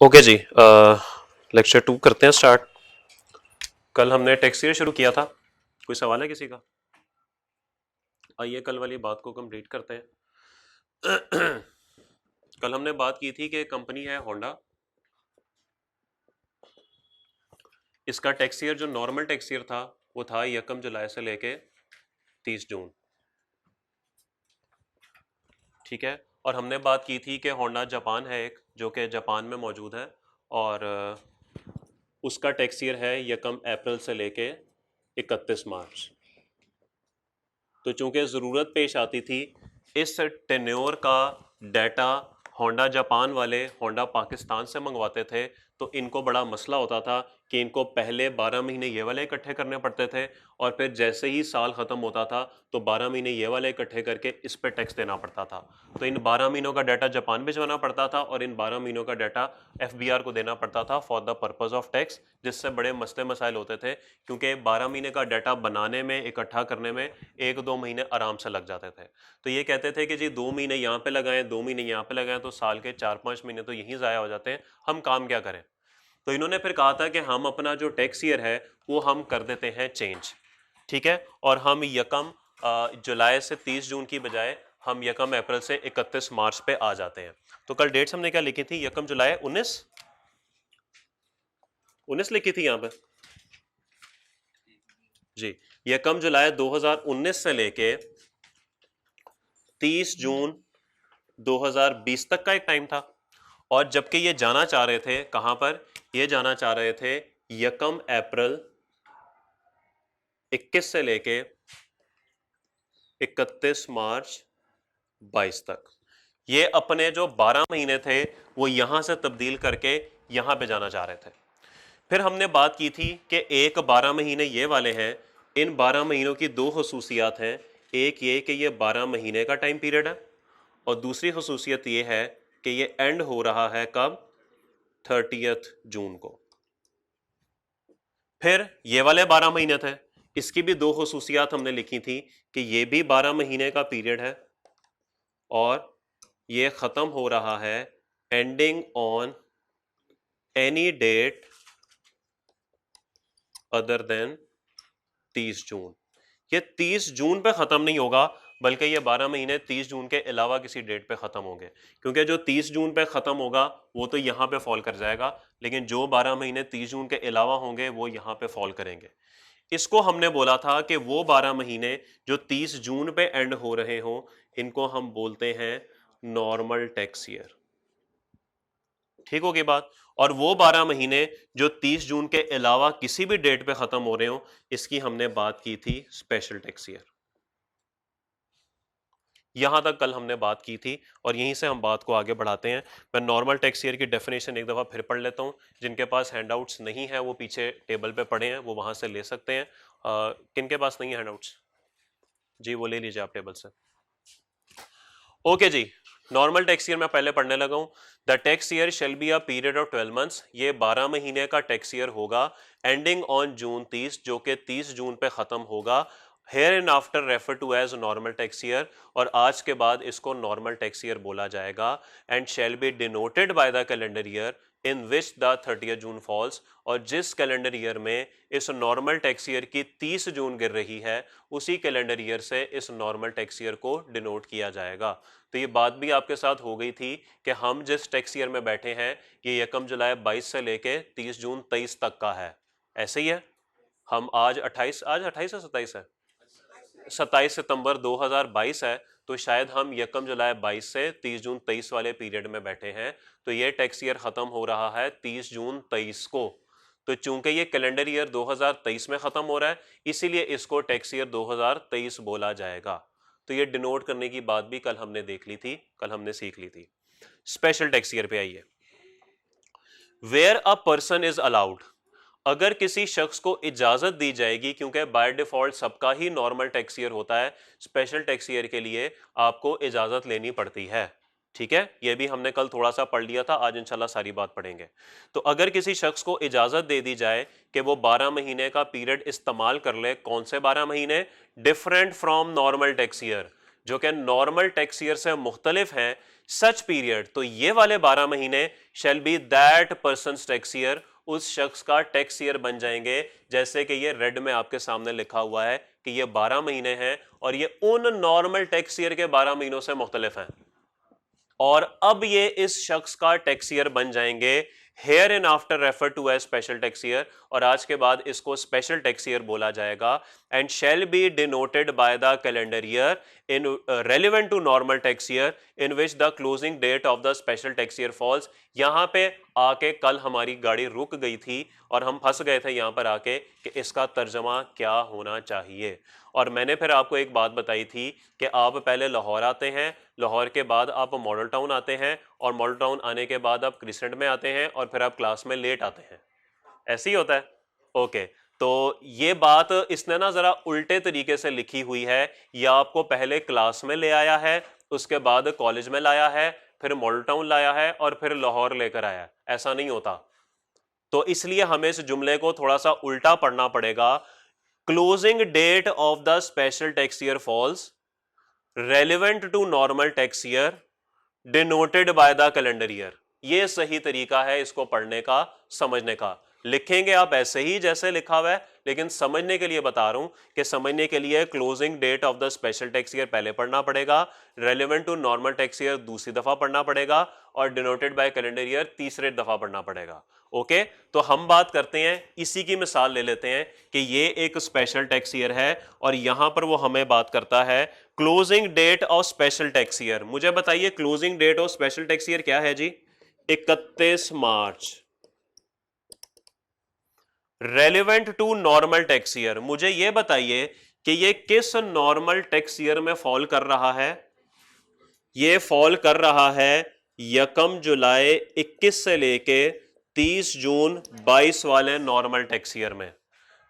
Okay जी, lecture 2 करते हैं start. कल हमने टैक्स ईयर शुरू किया था, कोई सवाल है किसी का? आइए कल वाली बात को कंप्लीट करते हैं। कल हमने बात की थी कि कंपनी है होंडा, इसका टैक्स ईयर जो नॉर्मल टैक्स ईयर था वो था 1 जुलाई से लेके 30 जून। ठीक है, और हमने बात की थी कि होंडा जापान है एक, जो कि जापान में मौजूद है, और उसका टैक्स ईयर है 1 अप्रैल से लेके 31 मार्च। तो चूंकि ज़रूरत पेश आती थी इस टेन्योर का डाटा, होंडा जापान वाले होंडा पाकिस्तान से मंगवाते थे, तो इनको बड़ा मसला होता था कि इनको पहले 12 महीने ये वाले इकट्ठे करने पड़ते थे, और फिर जैसे ही साल ख़त्म होता था तो 12 महीने ये वाले इकट्ठे करके इस पे टैक्स देना पड़ता था। तो इन 12 महीनों का डाटा जापान भिजवाना पड़ता था और इन 12 महीनों का डाटा एफबीआर को देना पड़ता था for the purpose of tax, जिससे बड़े मसले मसाइल होते थे, क्योंकि 12 महीने का डाटा बनाने में, इकट्ठा करने में 1-2 महीने आराम से लग जाते थे। तो ये कहते थे कि जी 2 महीने यहाँ पे लगाएं, 2 महीने यहाँ पे लगाएं, तो साल के 4-5 महीने तो यहीं ज़ाया हो जाते हैं, हम काम क्या करें? तो इन्होंने फिर कहा था कि हम अपना जो टैक्स ईयर है वो हम कर देते हैं चेंज। ठीक है, और हम 1 जुलाई से 30 जून की बजाय हम 1 अप्रैल से 31 मार्च पे आ जाते हैं। तो कल डेट्स हमने क्या लिखी थी? 1 जुलाई 19 लिखी थी यहाँ पे जी। 1 जुलाई 2019 से लेके 30 जून 2020 तक का एक टाइम था, और जबकि ये जाना चाह रहे थे कहां पर? ये जाना चाह रहे थे 1 अप्रैल 21 से लेके 31 मार्च 22 तक। ये अपने जो 12 महीने थे वो यहां से तब्दील करके यहां पे जाना चाह रहे थे। फिर हमने बात की थी कि एक 12 महीने ये वाले हैं, इन 12 महीनों की दो खसूसियात हैं। एक ये कि ये 12 महीने का टाइम पीरियड है, और दूसरी खसूसियत ये है कि ये एंड हो रहा है कब? 30 जून को। फिर ये वाले 12 महीने थे, इसकी भी दो खसूसियात हमने लिखी थी कि ये भी 12 महीने का पीरियड है और ये ख़त्म हो रहा है ending on any date other than 30 June. ये 30 जून पे ख़त्म नहीं होगा, बल्कि ये 12 महीने 30 जून के अलावा किसी डेट पे ख़त्म होंगे, क्योंकि जो 30 जून पे ख़त्म होगा वो तो यहाँ पे फॉल कर जाएगा, लेकिन जो 12 महीने 30 जून के अलावा होंगे वो यहाँ पे फॉल करेंगे। इसको हमने बोला था कि वो 12 महीने जो 30 जून पे एंड हो रहे हों, इनको हम बोलते हैं नॉर्मल टैक्स ईयर। ठीक होगी बात? और वो 12 महीने जो 30 जून के अलावा किसी भी डेट पे खत्म हो रहे हो, इसकी हमने बात की थी स्पेशल टैक्स ईयर। यहां तक कल हमने बात की थी, और यहीं से हम बात को आगे बढ़ाते हैं। मैं नॉर्मल टैक्स ईयर की डेफिनेशन एक दफ़ा फिर पढ़ लेता हूं। जिनके पास हैंडआउट्स नहीं है वो पीछे टेबल पे पढ़े हैं, वो वहां से ले सकते हैं। किनके पास नहीं है हैंडआउट्स? जी वो ले लीजिए आप टेबल से। ओके जी, नॉर्मल टैक्स ईयर मैं पहले पढ़ने लगा हूं। The tax year shall be a period of 12 months. ये 12 महीने का टैक्स ईयर होगा, एंडिंग ऑन जून 30, जो कि 30 जून पे खत्म होगा। Hereinafter refer to as normal tax year, और आज के बाद इसको नॉर्मल टैक्स ईयर बोला जाएगा। And shall be denoted by the calendar year in which the 30 June falls. और जिस कैलेंडर ईयर में इस नॉर्मल टैक्स ईयर की 30 जून गिर रही है, उसी कैलेंडर ईयर से इस नॉर्मल टैक्स ईयर को डिनोट किया जाएगा। तो ये बात भी आपके साथ हो गई थी कि हम जिस टैक्स ईयर में बैठे हैं ये 1 जुलाई 22 से लेके 30 जून 23 तक का है। ऐसे ही है। हम आज 28 है, 27 है, 27 सितंबर 2022 है, तो शायद हम 1 जुलाई 22 से 30 जून 23 वाले पीरियड में बैठे हैं। तो ये टैक्स ईयर खत्म हो रहा है 30 जून 23 को। तो चूंकि ये कैलेंडर ईयर 2023 में खत्म हो रहा है, इसीलिए इसको टैक्स ईयर 2023 बोला जाएगा। तो ये डिनोट करने की बात भी कल हमने देख ली थी, कल हमने सीख ली थी। स्पेशल टैक्स ईयर पे आइए। Where a person is allowed, अगर किसी शख्स को इजाजत दी जाएगी, क्योंकि बाय डिफॉल्ट सबका ही नॉर्मल टैक्स ईयर होता है, स्पेशल टैक्स ईयर के लिए आपको इजाजत लेनी पड़ती है। ठीक है, यह भी हमने कल थोड़ा सा पढ़ लिया था, आज इंशाल्लाह सारी बात पढ़ेंगे। तो अगर किसी शख्स को इजाजत दे दी जाए कि वो 12 महीने का पीरियड इस्तेमाल कर ले, कौन से 12 महीने? Different from normal tax year, जो कि नॉर्मल टैक्स ईयर से मुख्तलिफ हैं, सच पीरियड, तो ये वाले 12 महीने shall be that persons tax year, उस शख्स का टैक्स ईयर बन जाएंगे। जैसे कि ये रेड में आपके सामने लिखा हुआ है कि ये 12 महीने हैं और ये उन नॉर्मल टैक्स ईयर के 12 महीनों से मुख्तलिफ हैं, और अब ये इस शख्स का टैक्स ईयर बन जाएंगे। Hereinafter refer to as special tax year, और आज के बाद इसको स्पेशल टैक्स ईयर बोला जाएगा। And shall be denoted by the calendar year in relevant to normal tax year in which the closing date of the special tax year falls. यहां पे आके कल हमारी गाड़ी रुक गई थी और हम फंस गए थे यहां पर आके कि इसका तर्जमा क्या होना चाहिए। और मैंने फिर आपको एक बात बताई थी कि आप पहले लाहौर आते हैं, लाहौर के बाद आप मॉडल टाउन आते हैं, और मॉडल टाउन आने के बाद आप क्रिसेंट में आते हैं, और फिर आप क्लास में लेट आते हैं। ऐसे ही होता है। ओके, तो ये बात इसने ना जरा उल्टे तरीके से लिखी हुई है। या आपको पहले क्लास में ले आया है, उसके बाद कॉलेज में लाया है, फिर मॉडल टाउन लाया है, और फिर लाहौर लेकर आया है। ऐसा नहीं होता। तो इसलिए हमें इस जुमले को थोड़ा सा उल्टा पढ़ना पड़ेगा। Closing date of the special tax year falls relevant to normal tax year denoted by the calendar year. ये सही तरीका है इसको पढ़ने का, समझने का। लिखेंगे आप ऐसे ही जैसे लिखा हुआ है, लेकिन समझने के लिए बता रहा हूं कि समझने के लिए closing date of the special tax year पहले पढ़ना पड़ेगा, relevant to normal tax year दूसरी दफा पढ़ना पड़ेगा, और डिनोटेड बाय कैलेंडर ईयर तीसरे दफा पढ़ना पड़ेगा। ओके, तो हम बात करते हैं, इसी की मिसाल ले लेते हैं कि ये एक स्पेशल टैक्स ईयर है और यहां पर वो हमें बात करता है closing date of special tax year. मुझे बताइए closing date of special tax year क्या है जी? 31 मार्च। Relevant to normal tax year, मुझे यह बताइए कि ये किस नॉर्मल टैक्स ईयर में फॉल कर रहा है? ये फॉल कर रहा है 1 जुलाई 21 से लेके 30 जून 22 वाले नॉर्मल टैक्स ईयर में।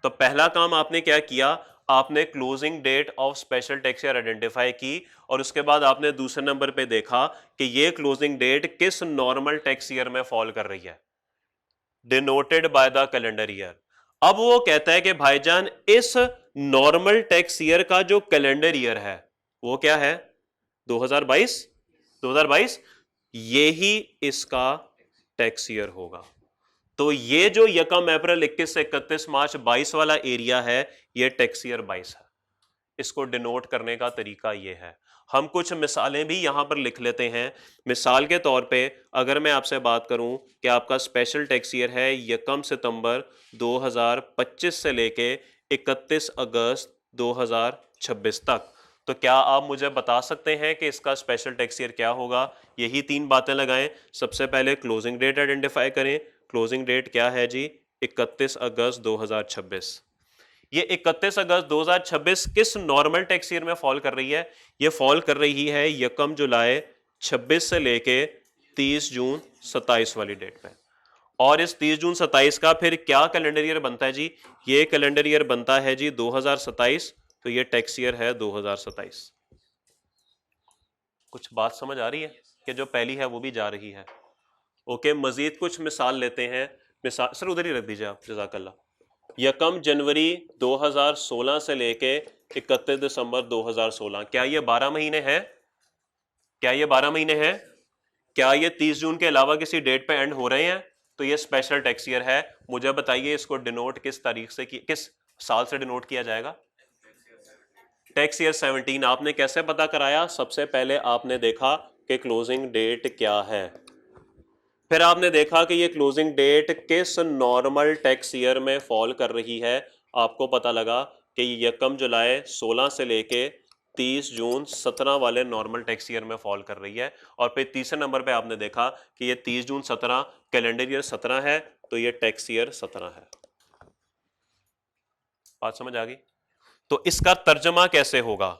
तो पहला काम आपने क्या किया? आपने closing date of special tax year identify की, और उसके बाद आपने दूसरे नंबर पे देखा कि ये क्लोजिंग डेट किस नॉर्मल टैक्स ईयर में फॉल कर रही है, denoted by the calendar year. अब वो कहता है कि भाईजान इस नॉर्मल टैक्स ईयर का जो कैलेंडर ईयर है वो क्या है? 2022। 2022 यही इसका टैक्स ईयर होगा। तो ये जो 1 अप्रैल 21 से 31 मार्च 22 वाला एरिया है, ये टैक्स ईयर 22 है। इसको डिनोट करने का तरीका ये है। हम कुछ मिसालें भी यहां पर लिख लेते हैं। मिसाल के तौर पे अगर मैं आपसे बात करूं कि आपका स्पेशल टैक्स ईयर है 1 सितंबर 2025 से लेके 31 अगस्त 2026 तक, तो क्या आप मुझे बता सकते हैं कि इसका स्पेशल टैक्स ईयर क्या होगा? यही 3 बातें लगाएं। सबसे पहले क्लोजिंग डेट आइडेंटिफाई करें। क्लोजिंग डेट क्या है जी? 31 अगस्त 2026। ये 31 अगस्त 2026 किस नॉर्मल टैक्स ईयर में फॉल कर रही है? ये फॉल कर रही है 1 जुलाई 26 से लेके 30 जून 27 वाली डेट पे। और इस 30 जून 27 का फिर क्या कैलेंडर ईयर बनता है जी? ये कैलेंडर ईयर बनता है जी 2027। तो ये टैक्स ईयर है 2027। कुछ बात समझ आ रही है कि जो पहली है वो भी जा रही है? ओके, मजीद कुछ मिसाल लेते हैं। मिसाल सर उधर ही रख दीजिए आप, जज़ाकल्लाह। 1 जनवरी 2016 से लेके 31 दिसंबर 2016, क्या ये 12 महीने हैं? क्या ये 12 महीने हैं? क्या ये 30 जून के अलावा किसी डेट पे एंड हो रहे हैं? तो ये स्पेशल टैक्स ईयर है। मुझे बताइए इसको डिनोट किस तारीख से किस साल से डिनोट किया जाएगा? Tax year 17। आपने कैसे पता कराया? सबसे पहले आपने देखा कि क्लोजिंग डेट क्या है, फिर आपने देखा कि ये क्लोजिंग डेट किस नॉर्मल टैक्स ईयर में फॉल कर रही है। आपको पता लगा कि ये 1 जुलाई 16 से लेके 30 जून 17 वाले नॉर्मल टैक्स ईयर में फॉल कर रही है। और फिर तीसरे नंबर पे आपने देखा कि ये 30 जून 17 कैलेंडर ईयर 17 है, तो ये टैक्स ईयर 17 है। बात समझ आ गई? तो इसका तर्जमा कैसे होगा?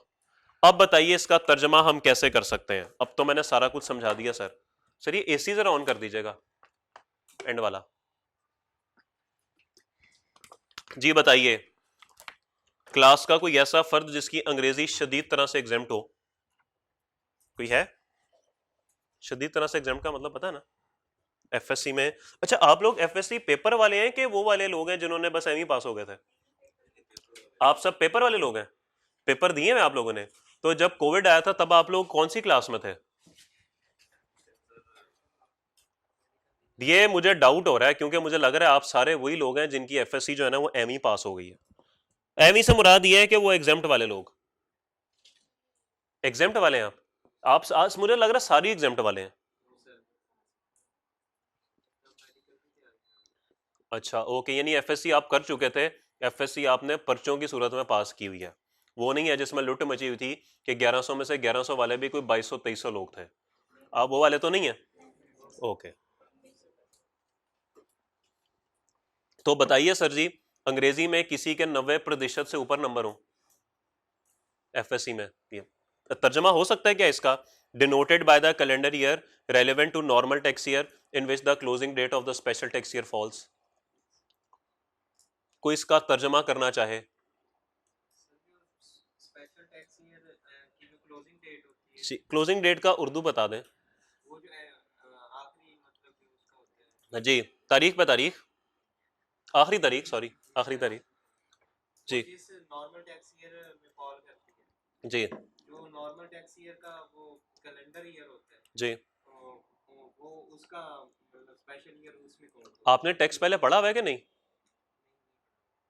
अब बताइए इसका तर्जमा हम कैसे कर सकते हैं? अब तो मैंने सारा कुछ समझा दिया सर। सर ये एसी जरा ऑन कर दीजिएगा, एंड वाला। जी बताइए, क्लास का कोई ऐसा फर्द जिसकी अंग्रेजी शदीद तरह से एग्जाम्प्ट हो? कोई है? शदीद तरह से एग्जाम्प्ट का मतलब पता है ना? एफएससी में। अच्छा, आप लोग एफएससी पेपर वाले हैं कि वो वाले लोग हैं जिन्होंने बस एमई पास हो गए थे? आप सब पेपर वाले लोग हैं? पेपर दिए हैं आप लोगों ने? तो जब कोविड आया था तब आप लोग कौन सी क्लास में थे? ये मुझे डाउट हो रहा है क्योंकि मुझे लग रहा है आप सारे वही लोग हैं जिनकी एफएससी जो है ना वो एमई पास हो गई है। एमई से मुराद ये है कि वो एग्जाम्प्ट वाले लोग, एग्जाम्प्ट वाले हैं आप आज मुझे लग रहा है सारी एग्जाम्प्ट वाले हैं। अच्छा ओके, यानी एफएससी आप कर चुके थे, एफएससी आपने पर्चों की सूरत में पास की हुई है, वो नहीं है जिसमें लुट मची हुई थी कि 1100 में से 1100 वाले भी कोई 2200-2300 लोग थे, आप वो वाले तो नहीं है। ओके, तो बताइए सर जी, अंग्रेजी में किसी के 90% से ऊपर नंबर हो एफएससी में, ये तर्जमा हो सकता है क्या इसका? Denoted by the calendar year relevant to normal tax year in which the closing date of the special tax year falls. कोई इसका तर्जमा करना चाहे? क्लोजिंग डेट का उर्दू बता दें। जी, तारीख पे तारीख, आखिरी तारीख, सॉरी आखिरी तारीख। जी नॉर्मल टैक्स ईयर में फॉल करती है, जी जो नॉर्मल टैक्स ईयर का वो कैलेंडर ईयर होता है जी। वो उसका स्पेशल ईयर उसमें कौन? आपने टैक्स पहले पढ़ा हुआ है कि नहीं?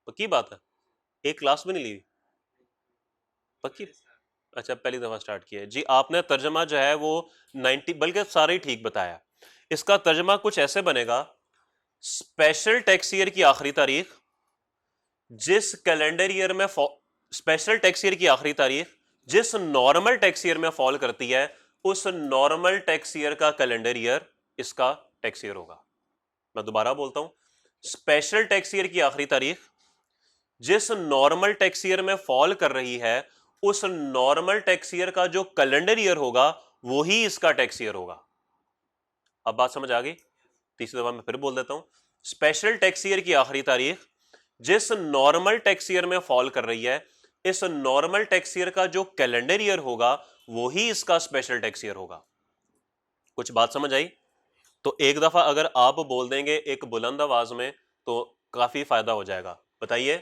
पक्की बात है, एक क्लास भी नहीं ली? पक्की? अच्छा, पहली दफा स्टार्ट किया है जी। आपने तर्जमा जो है वो 90 बल्कि सारे ही ठीक बताया। इसका तर्जमा कुछ ऐसे बनेगा, स्पेशल टैक्स ईयर की आखिरी तारीख जिस कैलेंडर ईयर में स्पेशल टैक्स ईयर की आखिरी तारीख जिस नॉर्मल टैक्स ईयर में फॉल करती है, उस नॉर्मल टैक्स ईयर का कैलेंडर ईयर इसका टैक्स ईयर होगा। मैं दोबारा बोलता हूं, स्पेशल टैक्स ईयर की आखिरी तारीख जिस नॉर्मल टैक्स ईयर में फॉल कर रही है, उस नॉर्मल टैक्स ईयर का जो कैलेंडर ईयर होगा वो ही इसका टैक्स ईयर होगा। अब बात समझ आ गई? तीसरी दफा मैं फिर बोल देता हूं, स्पेशल टैक्स ईयर की आखिरी तारीख जिस नॉर्मल टैक्स ईयर में फॉल कर रही है, इस नॉर्मल टैक्स ईयर का जो कैलेंडर ईयर होगा वो ही इसका स्पेशल टैक्स ईयर होगा। कुछ बात समझ आई? तो एक दफा अगर आप बोल देंगे एक बुलंद आवाज में तो काफी फायदा हो जाएगा। बताइए।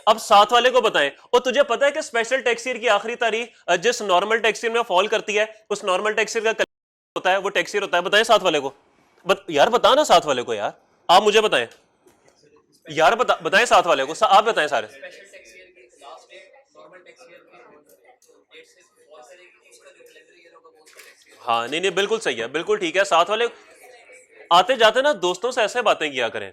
अब साथ वाले को बताएं, और तुझे पता है कि स्पेशल टैक्स ईयर की आखिरी तारीख जिस नॉर्मल टैक्स ईयर में फॉल करती है, उस नॉर्मल टैक्स ईयर का होता है, वो टैक्स ईयर होता है। बताएं साथ वाले को। यार बता ना साथ वाले को, यार आप मुझे बताएं यार, बताएं साथ वाले को, आप बताएं सारे। हाँ नहीं नहीं, बिल्कुल सही है, बिल्कुल ठीक है। साथ वाले आते जाते ना दोस्तों से ऐसे बातें किया करें,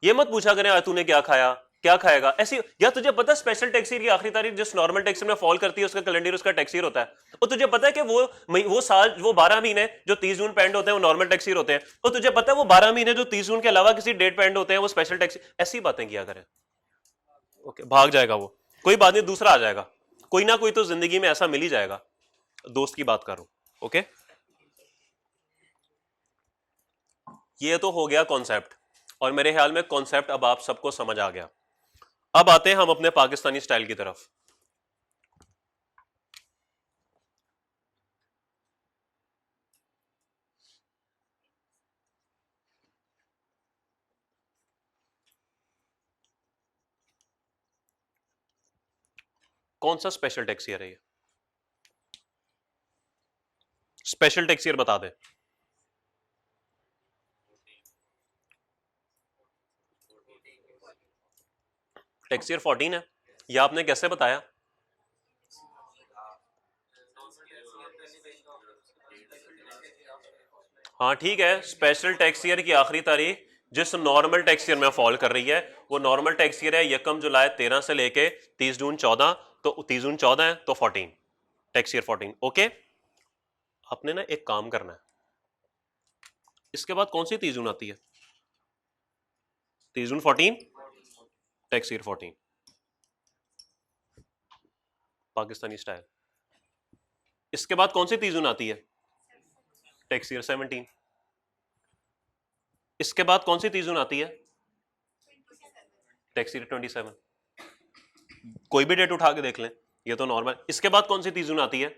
ये मत पूछा करें तूने क्या खाया, क्या खाएगा, ऐसी। या तुझे पता है स्पेशल टैक्स ईयर की आखिरी तारीख जिस नॉर्मल टैक्स में फॉल करती है उसका कैलेंडर उसका टैक्स ईयर होता है। और तुझे पता है कि वो साल वो 12 महीने जो 30 जून पे एंड होते हैं वो नॉर्मल टैक्स ईयर होते हैं। और तुझे पता है वो 12 महीने जो 30 जून के अलावा किसी डेट पे एंड होते हैं वो स्पेशल टैक्स। ऐसी बातें किया करें। ओके, भाग जाएगा वो, कोई बात नहीं, दूसरा आ जाएगा। कोई ना कोई तो जिंदगी में ऐसा मिल ही जाएगा। दोस्त की बात करो। ओके, ये तो हो गया कॉन्सेप्ट, और मेरे ख्याल में कॉन्सेप्ट अब आप सबको समझ आ गया। अब आते हैं हम अपने पाकिस्तानी स्टाइल की तरफ। कौन सा स्पेशल टैक्स ईयर है ये? स्पेशल टैक्स ईयर बता दे। टैक्स ईयर 14 है। ये आपने कैसे बताया? हाँ ठीक है, स्पेशल टैक्स ईयर की आखिरी तारीख जिस नॉर्मल टैक्स ईयर में फॉल कर रही है वो नॉर्मल टैक्स ईयर है 1 जुलाई 13 से लेके 30 जून 14। तो 30 जून 14 है तो 14, टैक्स ईयर 14। ओके, आपने ना एक काम करना है, इसके बाद कौन सी 30 जून आती है? 30 जून 14, टैक्स ईयर 14, पाकिस्तानी स्टाइल। इसके बाद कौन सी 30 जून आती है? Tax year 17। इसके बाद कौन सी 30 जून आती है? Tax year 27। कोई भी डेट उठा के देख लें, ये तो नॉर्मल। इसके बाद कौन सी 30 जून आती है?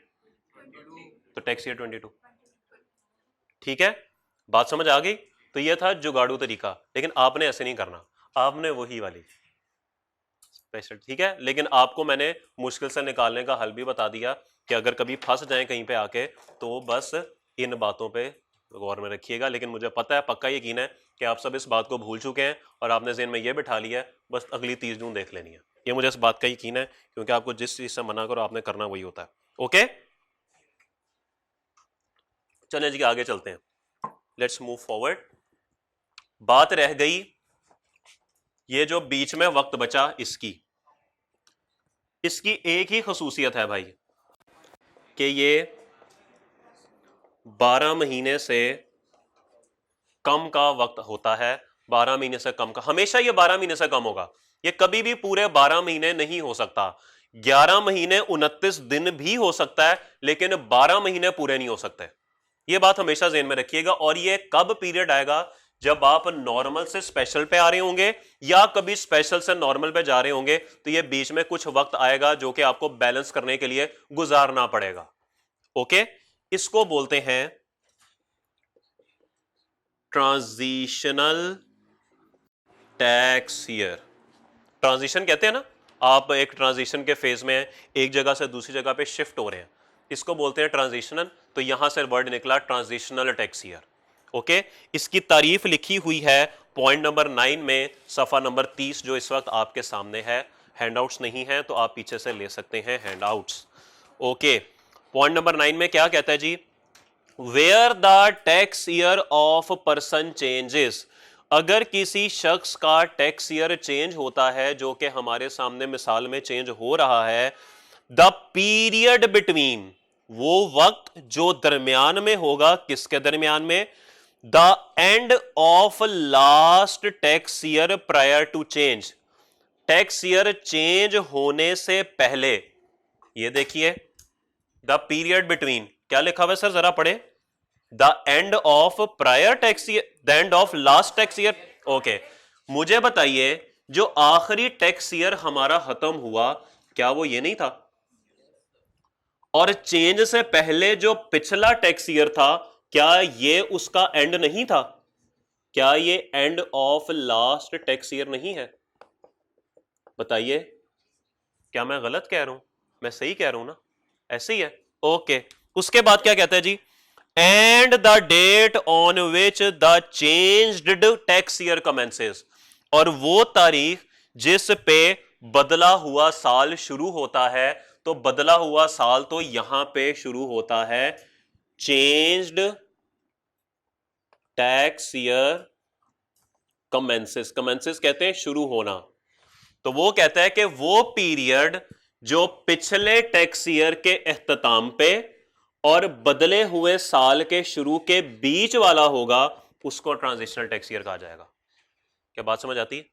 तो टैक्स ईयर 22। ठीक है, बात समझ आ गई? तो ये था जुगाड़ू तरीका, लेकिन आपने ऐसे नहीं करना, आपने वही वाली स्पेशल, ठीक है। लेकिन आपको मैंने मुश्किल से निकालने का हल भी बता दिया कि अगर कभी फंस जाए कहीं पे आके तो बस इन बातों पे गौर में रखिएगा। लेकिन मुझे पता है, पक्का यकीन है कि आप सब इस बात को भूल चुके हैं और आपने ज़हन में ये बिठा लिया है बस अगली 30 जून देख लेनी है। ये मुझे इस बात का यकीन है, क्योंकि आपको जिस चीज से मना करो आपने करना वही होता है। ओके, चलें जी आगे चलते हैं, लेट्स मूव फॉरवर्ड। बात रह गई ये जो बीच में वक्त बचा इसकी एक ही खसूसियत है भाई कि ये 12 महीने से कम का वक्त होता है। 12 महीने से कम का, हमेशा ये 12 महीने से कम होगा, ये कभी भी पूरे 12 महीने नहीं हो सकता। 11 महीने 29 दिन भी हो सकता है, लेकिन 12 महीने पूरे नहीं हो सकते। ये बात हमेशा ज़हन में रखिएगा। और ये कब पीरियड आएगा, जब आप नॉर्मल से स्पेशल पे आ रहे होंगे या कभी स्पेशल से नॉर्मल पे जा रहे होंगे, तो ये बीच में कुछ वक्त आएगा जो कि आपको बैलेंस करने के लिए गुजारना पड़ेगा। ओके, इसको बोलते हैं ट्रांजिशनल टैक्स ईयर। ट्रांजिशन कहते हैं ना, आप एक ट्रांजिशन के फेज में हैं, एक जगह से दूसरी जगह पे शिफ्ट हो रहे हैं, इसको बोलते हैं ट्रांजिशनल। तो यहां से वर्ड निकला ट्रांजिशनल टैक्स ईयर। ओके, इसकी तारीफ लिखी हुई है पॉइंट नंबर 9 में, सफा नंबर 30, जो इस वक्त आपके सामने है। हैंडआउट्स नहीं है तो आप पीछे से ले सकते हैं हैंडआउट्स। ओके, पॉइंट नंबर 9 में क्या कहता है जी, where the tax year of person changes. अगर किसी शख्स का टैक्स ईयर चेंज होता है, जो कि हमारे सामने मिसाल में चेंज हो रहा है, द पीरियड बिटवीन, वो वक्त जो दरमियान में होगा, किसके दरमियान में, the end of last tax year prior to change, tax year change होने से पहले। ये देखिए द पीरियड बिटवीन, क्या लिखा हुआ है सर जरा पढ़े, the end of prior tax year, the end of last tax year. Okay, मुझे बताइए जो आखिरी टैक्स ईयर हमारा खत्म हुआ, क्या वो ये नहीं था? और चेंज से पहले जो पिछला टैक्स ईयर था, क्या ये उसका एंड नहीं था? क्या ये and of last tax year नहीं है? बताइए, क्या मैं गलत कह रहा हूं? मैं सही कह रहा हूं ना? ऐसे ही है। ओके, उसके बाद क्या कहता है जी, and the date on which the changed tax year commences, और वो तारीख जिस पे बदला हुआ साल शुरू होता है। तो बदला हुआ साल तो यहां पे शुरू होता है, changed tax year commences, commences कहते हैं शुरू होना। तो वो कहता है कि वो पीरियड जो पिछले टैक्स ईयर के इख्तिताम पे और बदले हुए साल के शुरू के बीच वाला होगा, उसको ट्रांजिशनल टैक्स ईयर कहा जाएगा। क्या बात समझ आती है?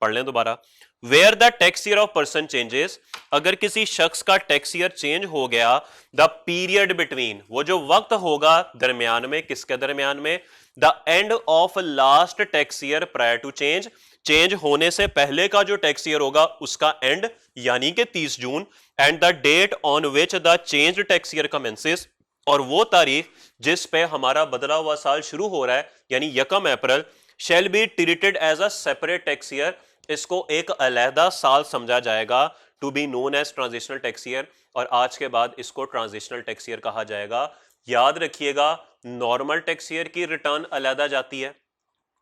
पढ़ लें दोबारा। Where the tax year of person changes, अगर किसी शख्स का टैक्स ईयर चेंज हो गया, द पीरियड बिटवीन, वो जो वक्त होगा दरमियान में, किसके दरमियान में, the end of last tax year prior to change, change होने से पहले का जो टैक्स ईयर होगा उसका एंड, यानी कि 30 जून, and the date on which the change tax year commences, और वो तारीख जिस पे हमारा बदला हुआ साल शुरू हो रहा है, यानी 1 अप्रैल, shall be treated as a separate tax year, इसको एक अलहदा साल समझा जाएगा, to be known as transitional tax year. और आज के बाद इसको ट्रांजिशनल टैक्स ईयर कहा जाएगा। याद रखिएगा, नॉर्मल टैक्स ईयर की रिटर्न अलहदा जाती है,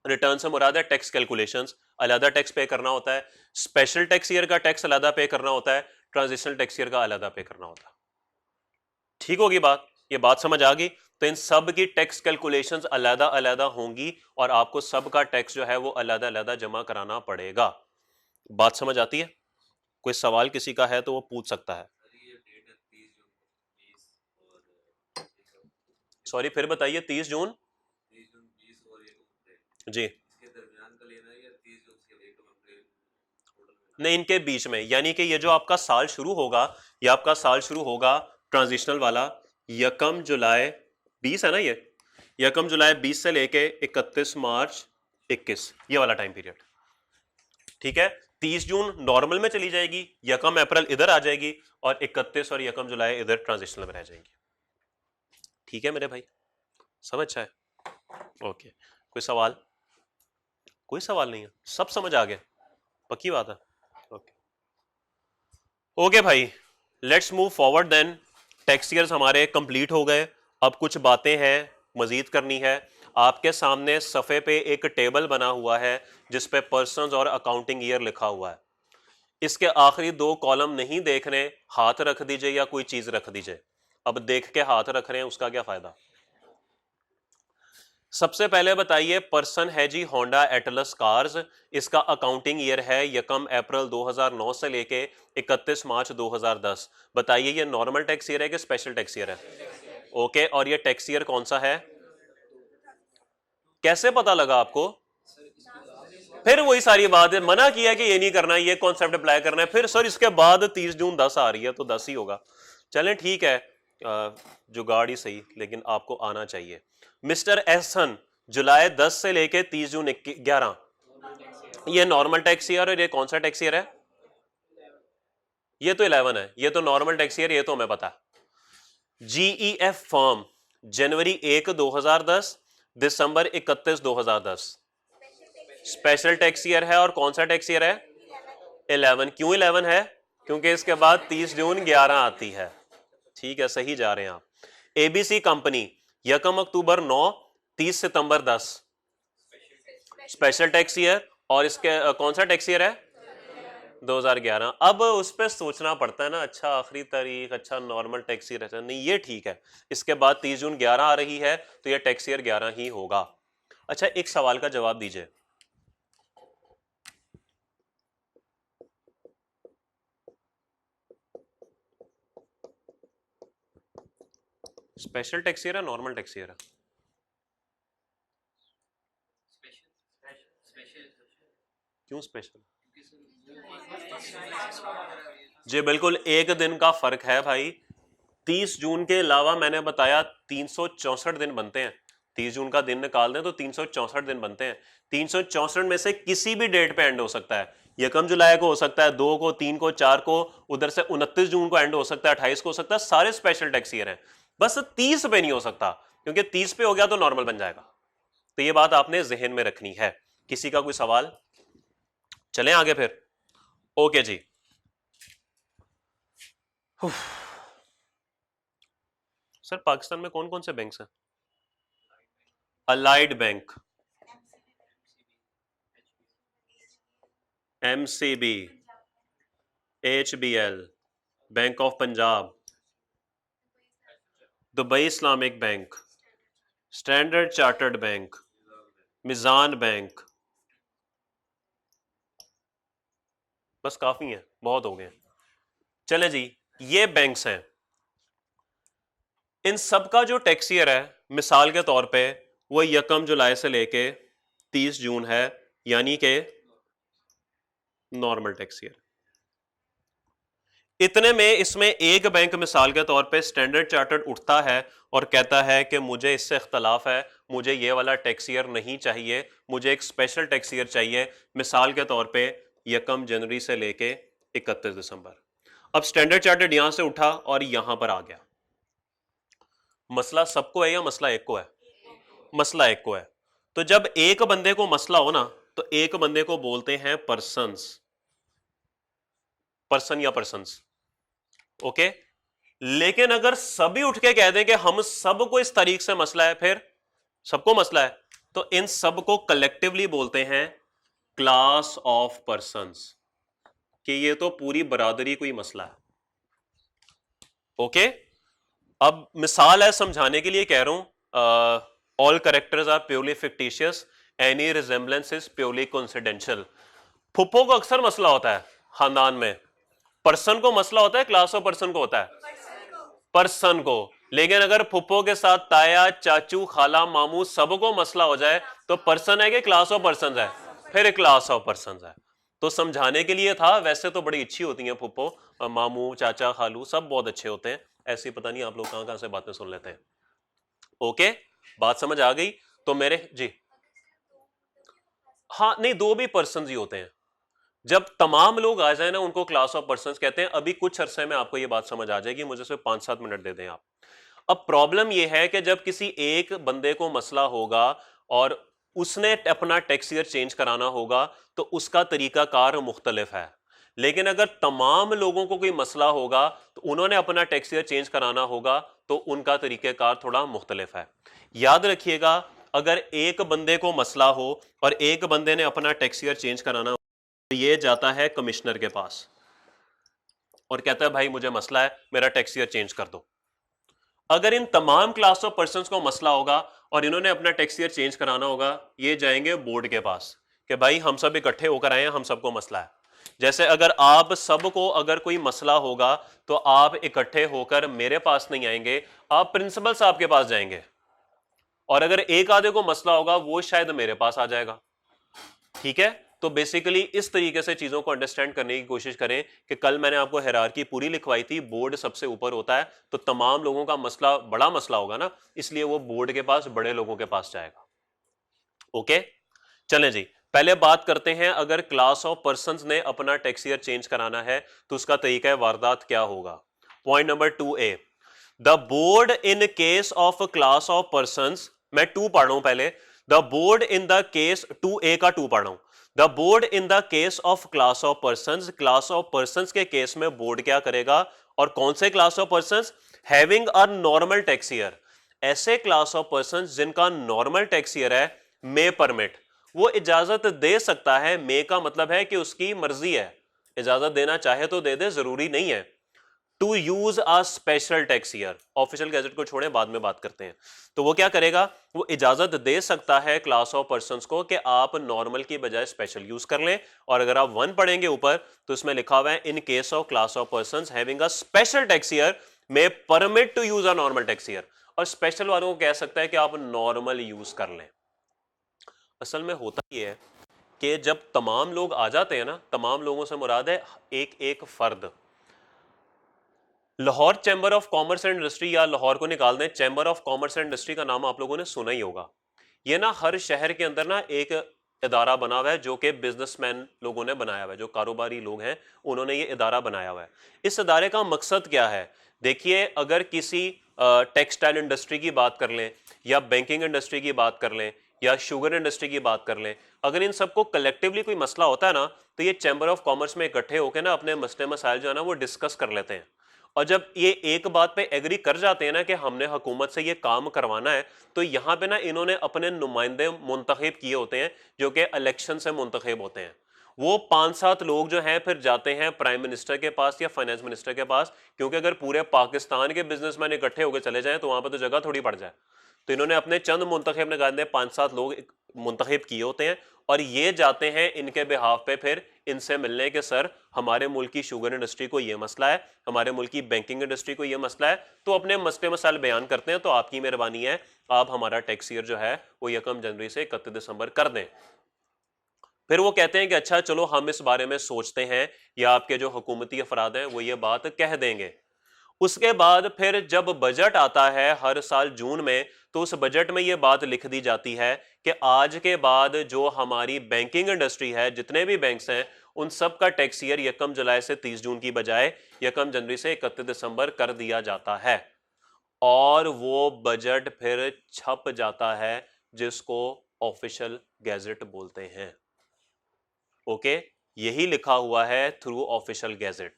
रिटर्न से मुराद है टैक्स कैलकुलेशंस, अलहदा टैक्स पे करना होता है। स्पेशल टैक्स ईयर का टैक्स अलहदा पे करना होता है, ट्रांजिशनल टैक्स ईयर का अलहदा पे करना होता है। ठीक होगी बात? ये बात समझ आ गई? तो इन सब की टैक्स कैलकुलेशंस अलहदा अलहदा होंगी और आपको सब का टैक्स जो है वो अलहदा अलहदा जमा कराना पड़ेगा। बात समझ आती है? कोई सवाल किसी का है तो वो पूछ सकता है। सॉरी, फिर बताइए। 30 जून जी, नहीं, इनके बीच में, यानी कि ये जो आपका साल शुरू होगा, ये आपका साल शुरू होगा ट्रांजिशनल वाला 1 जुलाई 20 है ना, ये 1 जुलाई 20 से लेके 31 मार्च 21, ये वाला टाइम पीरियड। ठीक है, 30 जून नॉर्मल में चली जाएगी, 1 अप्रैल इधर आ जाएगी, और 31 और 1 जुलाई इधर ट्रांजिशनल में रह जाएंगी। ठीक है मेरे भाई, समझ है? ओके, कोई सवाल? कोई सवाल नहीं है, सब समझ आ गया, पक्की बात है? ओके ओके भाई, let's move forward then. Tax years हमारे कंप्लीट हो गए। अब कुछ बातें हैं मजीद करनी है। आपके सामने सफ़े पे एक टेबल बना हुआ है जिस पे पर्सन्स और अकाउंटिंग ईयर लिखा हुआ है। इसके आखिरी दो कॉलम नहीं देख रहे, हाथ रख दीजिए या कोई चीज रख दीजिए। अब देख के हाथ रख रहे हैं उसका क्या फायदा? सबसे पहले बताइए, पर्सन है जी होंडा एटलस कार्स, इसका अकाउंटिंग ईयर है 1 अप्रैल 2009 से लेके 31 मार्च 2010। बताइए ये नॉर्मल टैक्स ईयर है कि स्पेशल टैक्स ईयर है? ओके, और ये टैक्स ईयर कौन सा है? कैसे पता लगा आपको? फिर वही सारी बात है, मना किया कि ये नहीं करना, ये कॉन्सेप्ट अप्लाई करना है, फिर सर इसके बाद 30 जून 10 आ रही है तो 10 ही होगा। चलें ठीक है, जुगाड़ ही सही, लेकिन आपको आना चाहिए। मिस्टर एहसन, जुलाई 10 से लेके 30 जून 11, ये नॉर्मल टैक्स ईयर और ये कौन सा टैक्स ईयर है? ये तो 11 है, ये तो नॉर्मल टैक्स ईयर, ये तो हमें पता है। जीईएफ फर्म, जनवरी 1 2010, दिसंबर 31 2010, स्पेशल टैक्स ईयर है। और कौन सा टैक्स ईयर है? 11। क्यों 11 है? क्योंकि इसके बाद 30 जून 11 आती है। ठीक है, सही जा रहे हैं आप। एबीसी कंपनी, 1 अक्टूबर 9, 30 सितंबर 10, स्पेशल टैक्स ईयर। और इसके कौन सा टैक्स ईयर है? 2011। अब उस पर सोचना पड़ता है ना, अच्छा आखिरी तारीख, अच्छा नॉर्मल टैक्स ईयर है, नहीं ये ठीक है। इसके बाद 30 जून 11 आ रही है तो ये टैक्स ईयर 11 ही होगा। अच्छा, एक सवाल का जवाब दीजिए, स्पेशल टैक्स ईयर है नॉर्मल टैक्स ईयर है? क्यों स्पेशल? जी बिल्कुल, एक दिन का फर्क है भाई। 30 जून के अलावा मैंने बताया 364 दिन बनते हैं। 30 जून का दिन निकाल दें तो 364 दिन बनते हैं। 364 में से किसी भी डेट पे एंड हो सकता है। 1 जुलाई को हो सकता है, 2 को, 3 को, 4 को, उधर से 29 जून को एंड हो सकता है, 28 को हो सकता है। सारे स्पेशल टैक्स ईयर हैं, बस 30 पे नहीं हो सकता, क्योंकि 30 पे हो गया तो नॉर्मल बन जाएगा। तो ये बात आपने जहन में रखनी है। किसी का कोई सवाल? चलें आगे फिर। ओके जी, सर पाकिस्तान में कौन कौन से बैंक्स हैं? Allied Bank, MCB, HBL, Bank of Punjab, Dubai Islamic Bank, Standard Chartered Bank, Meezan Bank. बस काफी हैं, बहुत हो गए। चले जी, ये बैंक्स हैं। इन सब का जो टैक्स ईयर है, मिसाल के तौर पे वो 1 जुलाई से लेके 30 जून है, यानी कि नॉर्मल टैक्स ईयर। इतने में इसमें एक बैंक मिसाल के तौर पे स्टैंडर्ड चार्टर्ड उठता है और कहता है कि मुझे इससे इख्तलाफ है, मुझे ये वाला टैक्स ईयर नहीं चाहिए, मुझे एक स्पेशल टैक्स ईयर चाहिए। मिसाल के तौर पे 1 जनवरी से लेके 31 दिसंबर। अब स्टैंडर्ड चार्टर्ड यहां से उठा और यहां पर आ गया। मसला सबको है या मसला एक को है? मसला एक को है। तो जब एक बंदे को मसला हो ना, तो एक बंदे को बोलते हैं पर्सन्स, पर्सन या पर्सन्स। ओके, लेकिन अगर सभी उठ के कह दें कि हम सबको इस तारीख से मसला है, फिर सबको मसला है, तो इन सबको कलेक्टिवली बोलते हैं क्लास ऑफ पर्सन्स, कि ये तो पूरी बरादरी कोई मसला है। ओके, अब मिसाल है समझाने के लिए कह रहा हूं, all characters are purely fictitious, any resemblance is purely coincidental. फुप्पो को अक्सर मसला होता है खानदान में, पर्सन को मसला होता है, क्लास ऑफ पर्सन को होता है? पर्सन को। लेकिन अगर फुप्पो के साथ ताया, चाचू, खाला, मामू सबको मसला हो जाए तो पर्सन है कि क्लास ऑफ पर्सन है? फिर क्लास ऑफ पर्सन है। तो समझाने के लिए था, वैसे तो बड़ी अच्छी होती हैं फुप्पो, मामू, चाचा, खालू सब बहुत अच्छे होते हैं। ऐसी पता नहीं आप लोग कहां कहां से बातें सुन लेते हैं। ओके, बात समझ आ गई? तो मेरे जी, हाँ नहीं, दो भी पर्सन ही होते हैं। जब तमाम लोग आ जाए ना, उनको क्लास ऑफ पर्संस कहते हैं। अभी कुछ अरसे में आपको ये बात समझ आ जाएगी, मुझे सिर्फ 5-7 मिनट दे दें आप। अब प्रॉब्लम ये है कि जब किसी एक बंदे को मसला होगा और उसने अपना टैक्स ईयर चेंज कराना होगा तो उसका तरीकाकार मुख्तलिफ है। लेकिन अगर तमाम लोगों को कोई मसला होगा तो उन्होंने अपना टैक्स ईयर चेंज कराना होगा तो उनका तरीकाकार थोड़ा मुख्तलिफ है। याद रखिएगा, अगर एक बंदे को मसला हो और एक बंदे ने अपना टैक्स ईयर चेंज कराना हो तो ये जाता है कमिश्नर के पास और कहता है भाई मुझे मसला है, मेरा टैक्स ईयर चेंज कर दो। अगर इन तमाम क्लास ऑफ पर्सन को मसला होगा और इन्होंने अपना टैक्स ईयर चेंज कराना होगा, ये जाएंगे बोर्ड के पास कि भाई हम सब इकट्ठे होकर आए हैं, हम सबको मसला है। जैसे अगर आप सबको अगर कोई मसला होगा तो आप इकट्ठे होकर मेरे पास नहीं आएंगे, आप प्रिंसिपल साहब के पास जाएंगे, और अगर एक आधे को मसला होगा वो शायद मेरे पास आ जाएगा। ठीक है, तो बेसिकली इस तरीके से चीजों को अंडरस्टैंड करने की कोशिश करें कि कल मैंने आपको हायरार्की पूरी लिखवाई थी, बोर्ड सबसे ऊपर होता है, तो तमाम लोगों का मसला बड़ा मसला होगा ना, इसलिए वो बोर्ड के पास बड़े लोगों के पास जाएगा। ओके, चलें जी, पहले बात करते हैं अगर क्लास ऑफ पर्संस ने अपना टैक्स ईयर चेंज कराना है तो उसका तरीका वारदात क्या होगा। Point number 2A, the board in case of class of persons, मैं 2 पढ़ रहा हूं पहले, the board in the case 2A का 2 पढ़ रहा हूं। The board in the case of class of persons, class of persons के केस में बोर्ड क्या करेगा, और कौन से class of persons, having a normal tax year, ऐसे क्लास ऑफ पर्संस जिनका नॉर्मल टैक्स ईयर है, मे परमिट, वो इजाजत दे सकता है। मे का मतलब है कि उसकी मर्जी है, इजाजत देना चाहे तो दे दे, जरूरी नहीं है। To use a special tax year, official gazette को छोड़ें, बाद में बात करते हैं। तो वो क्या करेगा, वो इजाजत दे सकता है क्लास ऑफ पर्संस को कि आप नॉर्मल की बजाय स्पेशल यूज कर लें। और अगर आप 1 पढ़ेंगे ऊपर तो इसमें लिखा हुआ है in case of class of persons having a special tax year may permit to use a normal tax year, और स्पेशल वालों को कह सकता है कि आप नॉर्मल यूज कर लें। असल में होता ही है कि जब तमाम लोग आ जाते हैं ना, तमाम लोगों से मुराद है एक एक फर्द। Lahore chamber of commerce and industry, या लाहौर को निकाल दें, chamber of commerce and industry का नाम आप लोगों ने सुना ही होगा। ये ना हर शहर के अंदर ना एक इदारा बना हुआ है जो कि बिजनेसमैन लोगों ने बनाया हुआ है, जो कारोबारी लोग हैं उन्होंने ये इदारा बनाया हुआ है। इस इदारे का मकसद क्या है, देखिए, अगर किसी टेक्सटाइल इंडस्ट्री की बात कर लें, या बैंकिंग इंडस्ट्री की बात कर लें, या शुगर इंडस्ट्री की बात कर लें, अगर इन सबको कलेक्टिवली कोई मसला होता है ना तो ये चैम्बर ऑफ कॉमर्स में इकट्ठे होकर ना अपने मसले मसाइल जो है ना वो डिस्कस कर लेते हैं। और जब ये एक बात पे एग्री कर जाते हैं ना कि हमने हुकूमत से ये काम करवाना है, तो यहाँ पे ना इन्होंने अपने नुमाइंदे मुंतखब किए होते हैं जो कि इलेक्शन से मुंतखब होते हैं। वो 5-7 लोग जो हैं फिर जाते हैं प्राइम मिनिस्टर के पास या फाइनेंस मिनिस्टर के पास, क्योंकि अगर पूरे पाकिस्तान के बिजनेसमैन इकट्ठे होकर चले जाएं तो वहां पर तो जगह थोड़ी पड़ जाए। तो इन्होंने अपने चंद मुंतखब निकाले, 5-7 लोग मुंतखब किए होते हैं, और ये जाते हैं इनके बिहाफ पे फिर इनसे मिलने के, सर हमारे मुल्क की शुगर इंडस्ट्री को ये मसला है, हमारे मुल्क की बैंकिंग इंडस्ट्री को ये मसला है, तो अपने मसले मसाइल बयान करते हैं, तो आपकी मेहरबानी है आप हमारा टैक्स ईयर जो है वो 1 जनवरी से 31 दिसंबर कर दें। फिर वो कहते हैं कि अच्छा चलो हम इस बारे में सोचते हैं, या आपके जो हुकूमती अफराद हैं वो ये बात कह देंगे। उसके बाद फिर जब बजट आता है हर साल जून में, तो उस बजट में ये बात लिख दी जाती है कि आज के बाद जो हमारी बैंकिंग इंडस्ट्री है, जितने भी बैंक्स हैं, उन सब का टैक्स ईयर 1 जुलाई से 30 जून की बजाय 1 जनवरी से 31 दिसंबर कर दिया जाता है। और वो बजट फिर छप जाता है, जिसको ऑफिशियल गैजेट बोलते हैं। ओके, यही लिखा हुआ है थ्रू ऑफिशियल गैजेट,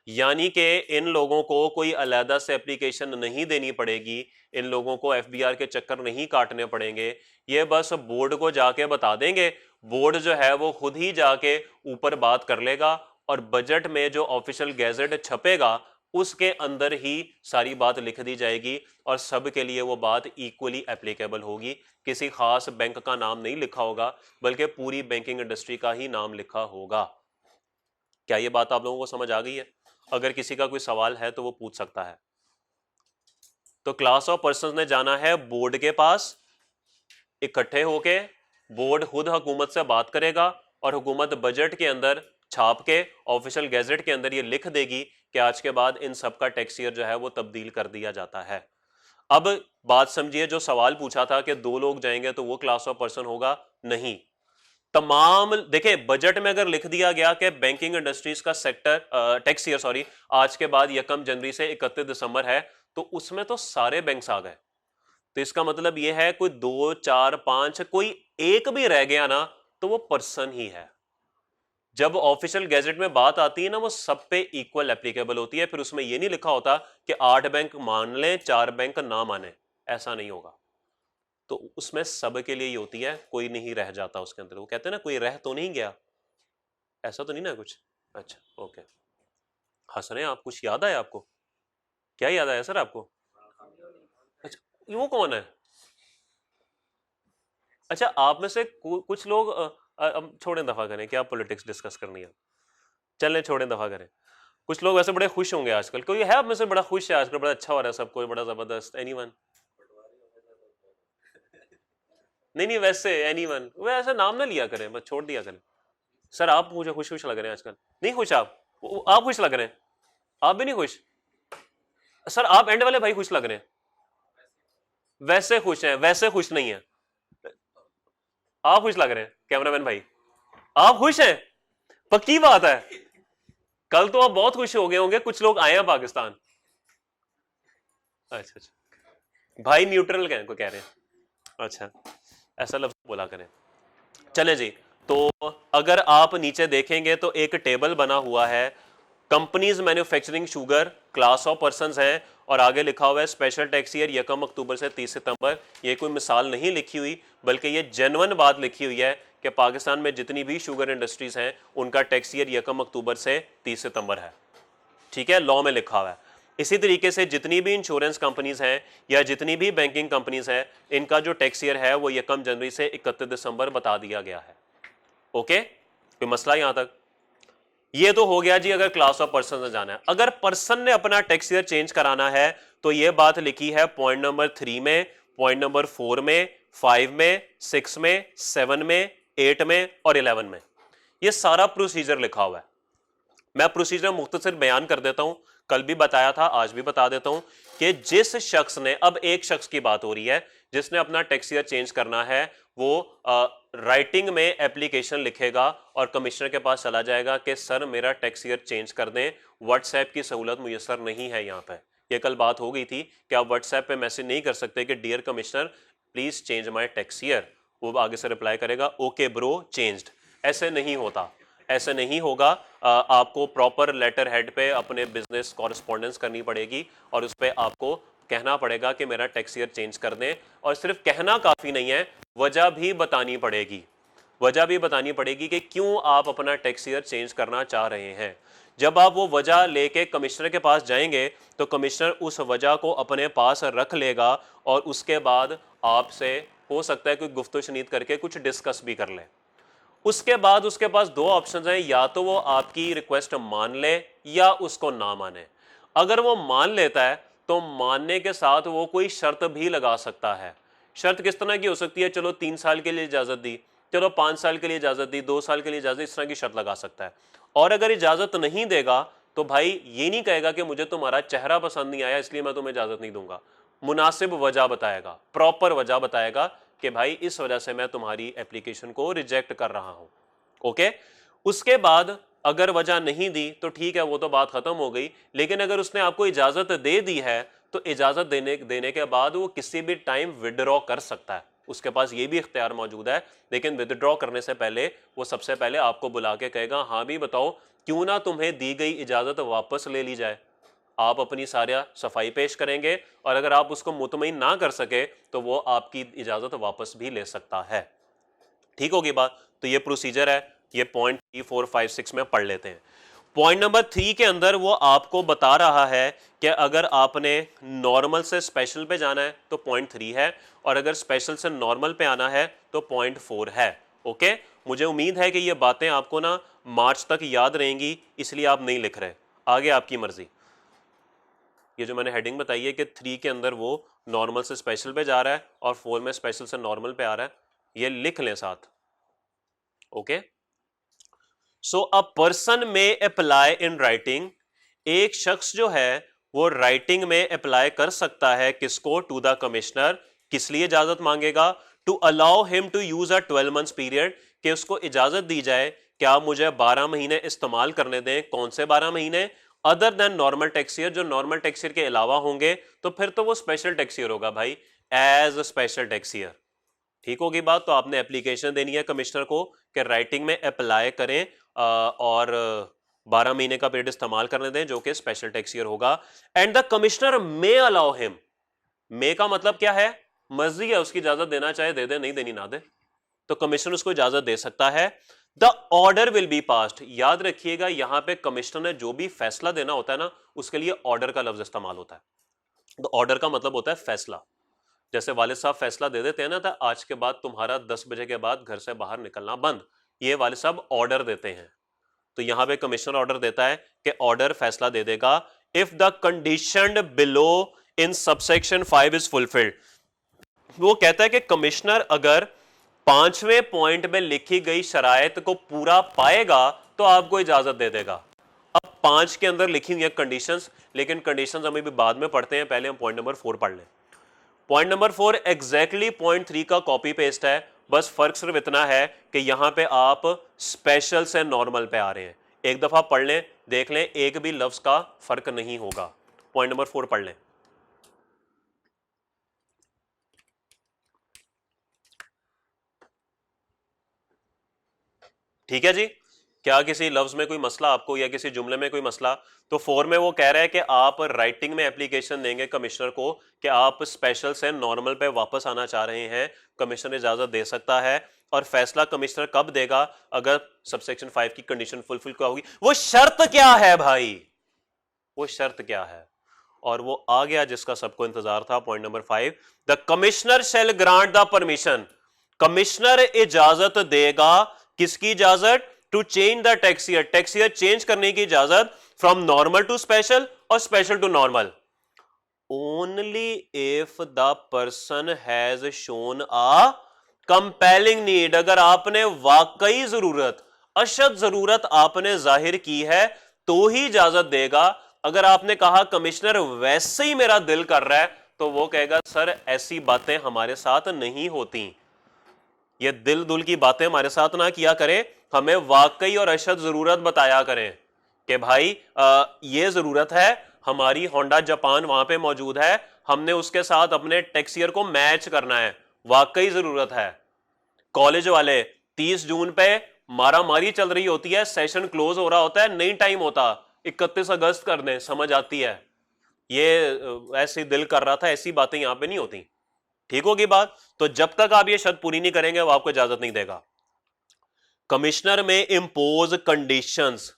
यानी कि इन लोगों को कोई अलहदा से एप्लीकेशन नहीं देनी पड़ेगी, इन लोगों को एफबीआर के चक्कर नहीं काटने पड़ेंगे, ये बस बोर्ड को जाके बता देंगे, बोर्ड जो है वो खुद ही जाके ऊपर बात कर लेगा, और बजट में जो ऑफिशियल गैजेट छपेगा उसके अंदर ही सारी बात लिख दी जाएगी, और सब के लिए वो बात इक्वली एप्लीकेबल होगी। किसी खास बैंक का नाम नहीं लिखा होगा, बल्कि पूरी बैंकिंग इंडस्ट्री का ही नाम लिखा होगा। क्या ये बात आप लोगों को समझ आ गई है? अगर किसी का कोई सवाल है तो वो पूछ सकता है। तो क्लास ऑफ पर्संस ने जाना है बोर्ड के पास, इकट्ठे होके बोर्ड खुद हुकूमत से बात करेगा, और हुकूमत बजट के अंदर छाप के ऑफिशियल गैजेट के अंदर ये लिख देगी कि आज के बाद इन सब का टैक्स ईयर जो है वो तब्दील कर दिया जाता है। अब बात समझिए, जो सवाल पूछा था कि 2 लोग जाएंगे तो वो क्लास ऑफ पर्सन होगा, नहीं, तमाम देखें, बजट में अगर लिख दिया गया कि बैंकिंग इंडस्ट्रीज का सेक्टर टैक्स ईयर आज के बाद 1 जनवरी से 31 दिसंबर है, तो उसमें तो सारे बैंक्स आ गए, तो इसका मतलब ये है कोई 2 4 5 कोई एक भी रह गया ना तो वो पर्सन ही है। जब ऑफिशियल गैजेट में बात आती है ना वो सब पे इक्वल एप्लीकेबल होती है, फिर उसमें ये नहीं लिखा होता कि 8 बैंक मान लें 4 बैंक ना माने, ऐसा नहीं होगा। तो उसमें सब के लिए ही होती है, कोई नहीं रह जाता उसके अंदर। वो कहते हैं ना कोई रह तो नहीं गया, ऐसा तो नहीं ना कुछ। अच्छा ओके, हंस रहे हैं आप, कुछ याद आया आपको? क्या याद आया सर आपको? अच्छा वो कौन है? अच्छा आप में से कुछ लोग अब छोड़ें, दफा करें, क्या पॉलिटिक्स डिस्कस करनी है, चलें छोड़ें दफा करें। कुछ लोग वैसे बड़े खुश होंगे आजकल, कोई है आप में से बड़ा खुश है आजकल, बड़ा अच्छा हो रहा है सब कुछ, बड़ा जबरदस्त? एनीवन? नहीं नहीं, वैसे एनीवन, वैसे नाम ना लिया करें, बस छोड़ दिया करें। सर आप मुझे खुश खुश लग रहे हैं आजकल, नहीं खुश आप? आप खुश लग रहे हैं, आप भी नहीं खुश? सर आप एंड वाले भाई खुश लग रहे हैं, वैसे खुश हैं, वैसे खुश नहीं है। आप खुश लग रहे हैं कैमरामैन भाई, आप खुश हैं? पक्की बात है, कल तो आप बहुत खुश हो गए होंगे, कुछ लोग आए हैं पाकिस्तान। अच्छा अच्छा, भाई न्यूट्रल को कह रहे हैं, अच्छा ऐसा लफ्ज बोला करें। चले जी, तो अगर आप नीचे देखेंगे तो एक टेबल बना हुआ है, companies manufacturing sugar, class of persons हैं, और आगे लिखा हुआ है स्पेशल टैक्स ईयर 1 अक्टूबर से 30 सितंबर। ये कोई मिसाल नहीं लिखी हुई, बल्कि ये जेन्युइन बात लिखी हुई है कि पाकिस्तान में जितनी भी शुगर इंडस्ट्रीज हैं उनका टैक्स ईयर 1 अक्टूबर से 30 सितंबर है। ठीक है, लॉ में लिखा हुआ है। इसी तरीके से जितनी भी इंश्योरेंस कंपनीज हैं या जितनी भी बैंकिंग कंपनीज हैं, इनका जो टैक्स ईयर है वो 1 जनवरी से 31 दिसंबर बता दिया गया है। ओके, कोई मसला यहां तक? ये तो हो गया जी अगर क्लास ऑफ पर्सन में जाना है। अगर पर्सन ने अपना टैक्स ईयर चेंज कराना है तो ये बात लिखी है पॉइंट नंबर 3 में, पॉइंट नंबर 4 में, 5 में, 6 में, 7 में, 8 में और 11 में। ये सारा प्रोसीजर लिखा हुआ है। मैं प्रोसीजर मुख्तसर बयान कर देता हूं, कल भी बताया था, आज भी बता देता हूं कि जिस शख्स ने, अब एक शख्स की बात हो रही है जिसने अपना टैक्स ईयर चेंज करना है, वो राइटिंग में एप्लीकेशन लिखेगा और कमिश्नर के पास चला जाएगा कि सर मेरा टैक्स ईयर चेंज कर दें, व्हाट्सएप की सहूलत मुयसर नहीं है यहाँ पे। ये कल बात हो गई थी कि आप व्हाट्सएप पे मैसेज नहीं कर सकते कि dear commissioner please change my tax year, वो आगे से रिप्लाई करेगा ओके ब्रो चेंज्ड। ऐसे नहीं होता, ऐसे नहीं होगा। आपको प्रॉपर लेटर हेड पे अपने बिजनेस कॉरेस्पॉन्डेंस करनी पड़ेगी और उस पर आपको कहना पड़ेगा कि मेरा टैक्स ईयर चेंज कर दें, और सिर्फ कहना काफ़ी नहीं है, वजह भी बतानी पड़ेगी। वजह भी बतानी पड़ेगी कि क्यों आप अपना टैक्स ईयर चेंज करना चाह रहे हैं। जब आप वो वजह लेके कमिश्नर के पास जाएंगे तो कमिश्नर उस वजह को अपने पास रख लेगा और उसके बाद आपसे हो सकता है कोई गुफ्तगू शनीद करके कुछ डिस्कस भी कर ले। उसके बाद उसके पास दो ऑप्शंस हैं, या तो वो आपकी रिक्वेस्ट मान ले या उसको ना माने। अगर वो मान लेता है तो मानने के साथ वो कोई शर्त भी लगा सकता है। शर्त किस तरह की हो सकती है? चलो 3 साल के लिए इजाजत दी, चलो 5 साल के लिए इजाजत दी, 2 साल के लिए इजाजत, इस तरह की शर्त लगा सकता है। और अगर इजाजत नहीं देगा तो भाई ये नहीं कहेगा कि मुझे तुम्हारा चेहरा पसंद नहीं आया इसलिए मैं तुम्हें इजाजत नहीं दूंगा। मुनासिब वजह बताएगा, प्रॉपर वजह बताएगा कि भाई इस वजह से मैं तुम्हारी एप्लीकेशन को रिजेक्ट कर रहा हूं। ओके, उसके बाद अगर वजह नहीं दी तो ठीक है, वो तो बात खत्म हो गई। लेकिन अगर उसने आपको इजाजत दे दी है तो इजाजत देने के बाद वो किसी भी टाइम विड्रॉ कर सकता है, उसके पास ये भी इख्तियार मौजूद है। लेकिन विड्रॉ करने से पहले वो सबसे पहले आपको बुला के कहेगा हाँ भी बताओ क्यों ना तुम्हें दी गई इजाजत वापस ले ली जाए। आप अपनी सारा सफाई पेश करेंगे और अगर आप उसको मुतमईन ना कर सके तो वो आपकी इजाजत वापस भी ले सकता है। ठीक होगी बात? तो ये प्रोसीजर है, ये पॉइंट 3, 4, 5, 6 में पढ़ लेते हैं। पॉइंट नंबर 3 के अंदर वो आपको बता रहा है कि अगर आपने नॉर्मल से स्पेशल पे जाना है तो पॉइंट 3 है, और अगर स्पेशल से नॉर्मल पे आना है तो पॉइंट 4 है। ओके, मुझे उम्मीद है कि ये बातें आपको ना मार्च तक याद रहेंगी, इसलिए आप नहीं लिख रहे, आगे आपकी मर्जी। ये जो मैंने हेडिंग बताई है कि 3 के अंदर वो नॉर्मल से स्पेशल पे जा रहा है और 4 में स्पेशल से नॉर्मल पे आ रहा है, ये लिख लें साथ। ओके, सो अ पर्सन में अप्लाई इन राइटिंग, एक शख्स जो है वो राइटिंग में अप्लाई कर सकता है किसको? To the commissioner. किस लिए इजाजत मांगेगा? To allow him to use a 12 months period, कि उसको इजाजत दी जाए क्या मुझे 12 महीने इस्तेमाल करने दें। कौन से 12 महीने? Other than normal tax year, जो नॉर्मल टैक्स ईयर के अलावा होंगे, तो फिर तो वो स्पेशल टैक्स ईयर होगा भाई। As special tax year. ठीक होगी बात। तो आपने एप्लीकेशन देनी है कमिश्नर को कि राइटिंग में अप्लाई करें और 12 महीने का पीरियड इस्तेमाल करने दें जो कि स्पेशल टैक्स ईयर होगा। And the commissioner may allow him, may का मतलब क्या है, मर्जी है उसकी, इजाजत देना चाहे दे दे, नहीं देनी ना दे, तो कमिश्नर उसको इजाजत दे सकता है। The order will be passed, याद रखिएगा यहां पे कमिश्नर ने जो भी फैसला देना होता है ना उसके लिए ऑर्डर का लफ्ज इस्तेमाल होता है। तो ऑर्डर का मतलब होता है फैसला। जैसे वालिद साहब फैसला दे देते हैं ना, था आज के बाद तुम्हारा 10 बजे के बाद घर से बाहर निकलना बंद, ये वालिद साहब ऑर्डर देते हैं। तो यहां पे कमिश्नर ऑर्डर देता है कि ऑर्डर फैसला दे देगा if the condition below in subsection 5 is fulfilled. वो कहता है कि कमिश्नर अगर 5वें पॉइंट में लिखी गई शराइत को पूरा पाएगा तो आपको इजाजत दे देगा। अब 5 के अंदर लिखी हुई है कंडीशंस, लेकिन कंडीशंस हम भी बाद में पढ़ते हैं, पहले हम पॉइंट नंबर 4 पढ़ लें। पॉइंट नंबर 4 एग्जैक्टली पॉइंट 3 का कॉपी पेस्ट है, बस फर्क सिर्फ इतना है कि यहां पे आप स्पेशल से नॉर्मल पे आ रहे हैं। एक दफा पढ़ लें, देख लें, एक भी लफ्ज का फर्क नहीं होगा। पॉइंट नंबर 4 पढ़ लें। ठीक है जी, क्या किसी लफ्ज में कोई मसला आपको या किसी जुमले में कोई मसला? तो 4 में वो कह रहा है कि आप राइटिंग में एप्लीकेशन देंगे कमिश्नर को कि आप स्पेशल से नॉर्मल पे वापस आना चाह रहे हैं, कमिश्नर इजाजत दे सकता है। और फैसला कमिश्नर कब देगा? अगर सबसेक्शन 5 की कंडीशन फुलफिल क्या होगी। वो शर्त क्या है भाई, वो शर्त क्या है? और वो आ गया जिसका सबको इंतजार था। Point number 5, the commissioner shall grant the permission, commissioner इजाजत देगा, किसकी इजाजत? To change the tax year, tax year change करने की इजाजत, फ्रॉम नॉर्मल टू स्पेशल और special to normal, only if the person has shown a compelling need, अगर आपने वाकई जरूरत, अशद जरूरत आपने जाहिर की है तो ही इजाजत देगा। अगर आपने कहा कमिश्नर वैसे ही मेरा दिल कर रहा है, तो वो कहेगा सर ऐसी बातें हमारे साथ नहीं होती, ये दिल दुल की बातें हमारे साथ ना किया करें, हमें वाकई और अशद जरूरत बताया करें कि भाई ये जरूरत है, हमारी होंडा जापान वहां पे मौजूद है, हमने उसके साथ अपने टैक्स ईयर को मैच करना है, वाकई जरूरत है। कॉलेज वाले 30 जून पे मारा मारी चल रही होती है, सेशन क्लोज हो रहा होता है, नहीं टाइम होता, 31 अगस्त कर दें, समझ आती है, ये ऐसे दिल कर रहा था, ऐसी बातें यहां पे नहीं होती। ठीक होगी बात। तो जब तक आप ये शर्त पूरी नहीं करेंगे वो आपको इजाजत नहीं देगा। कमिश्नर में इंपोज कंडीशंस,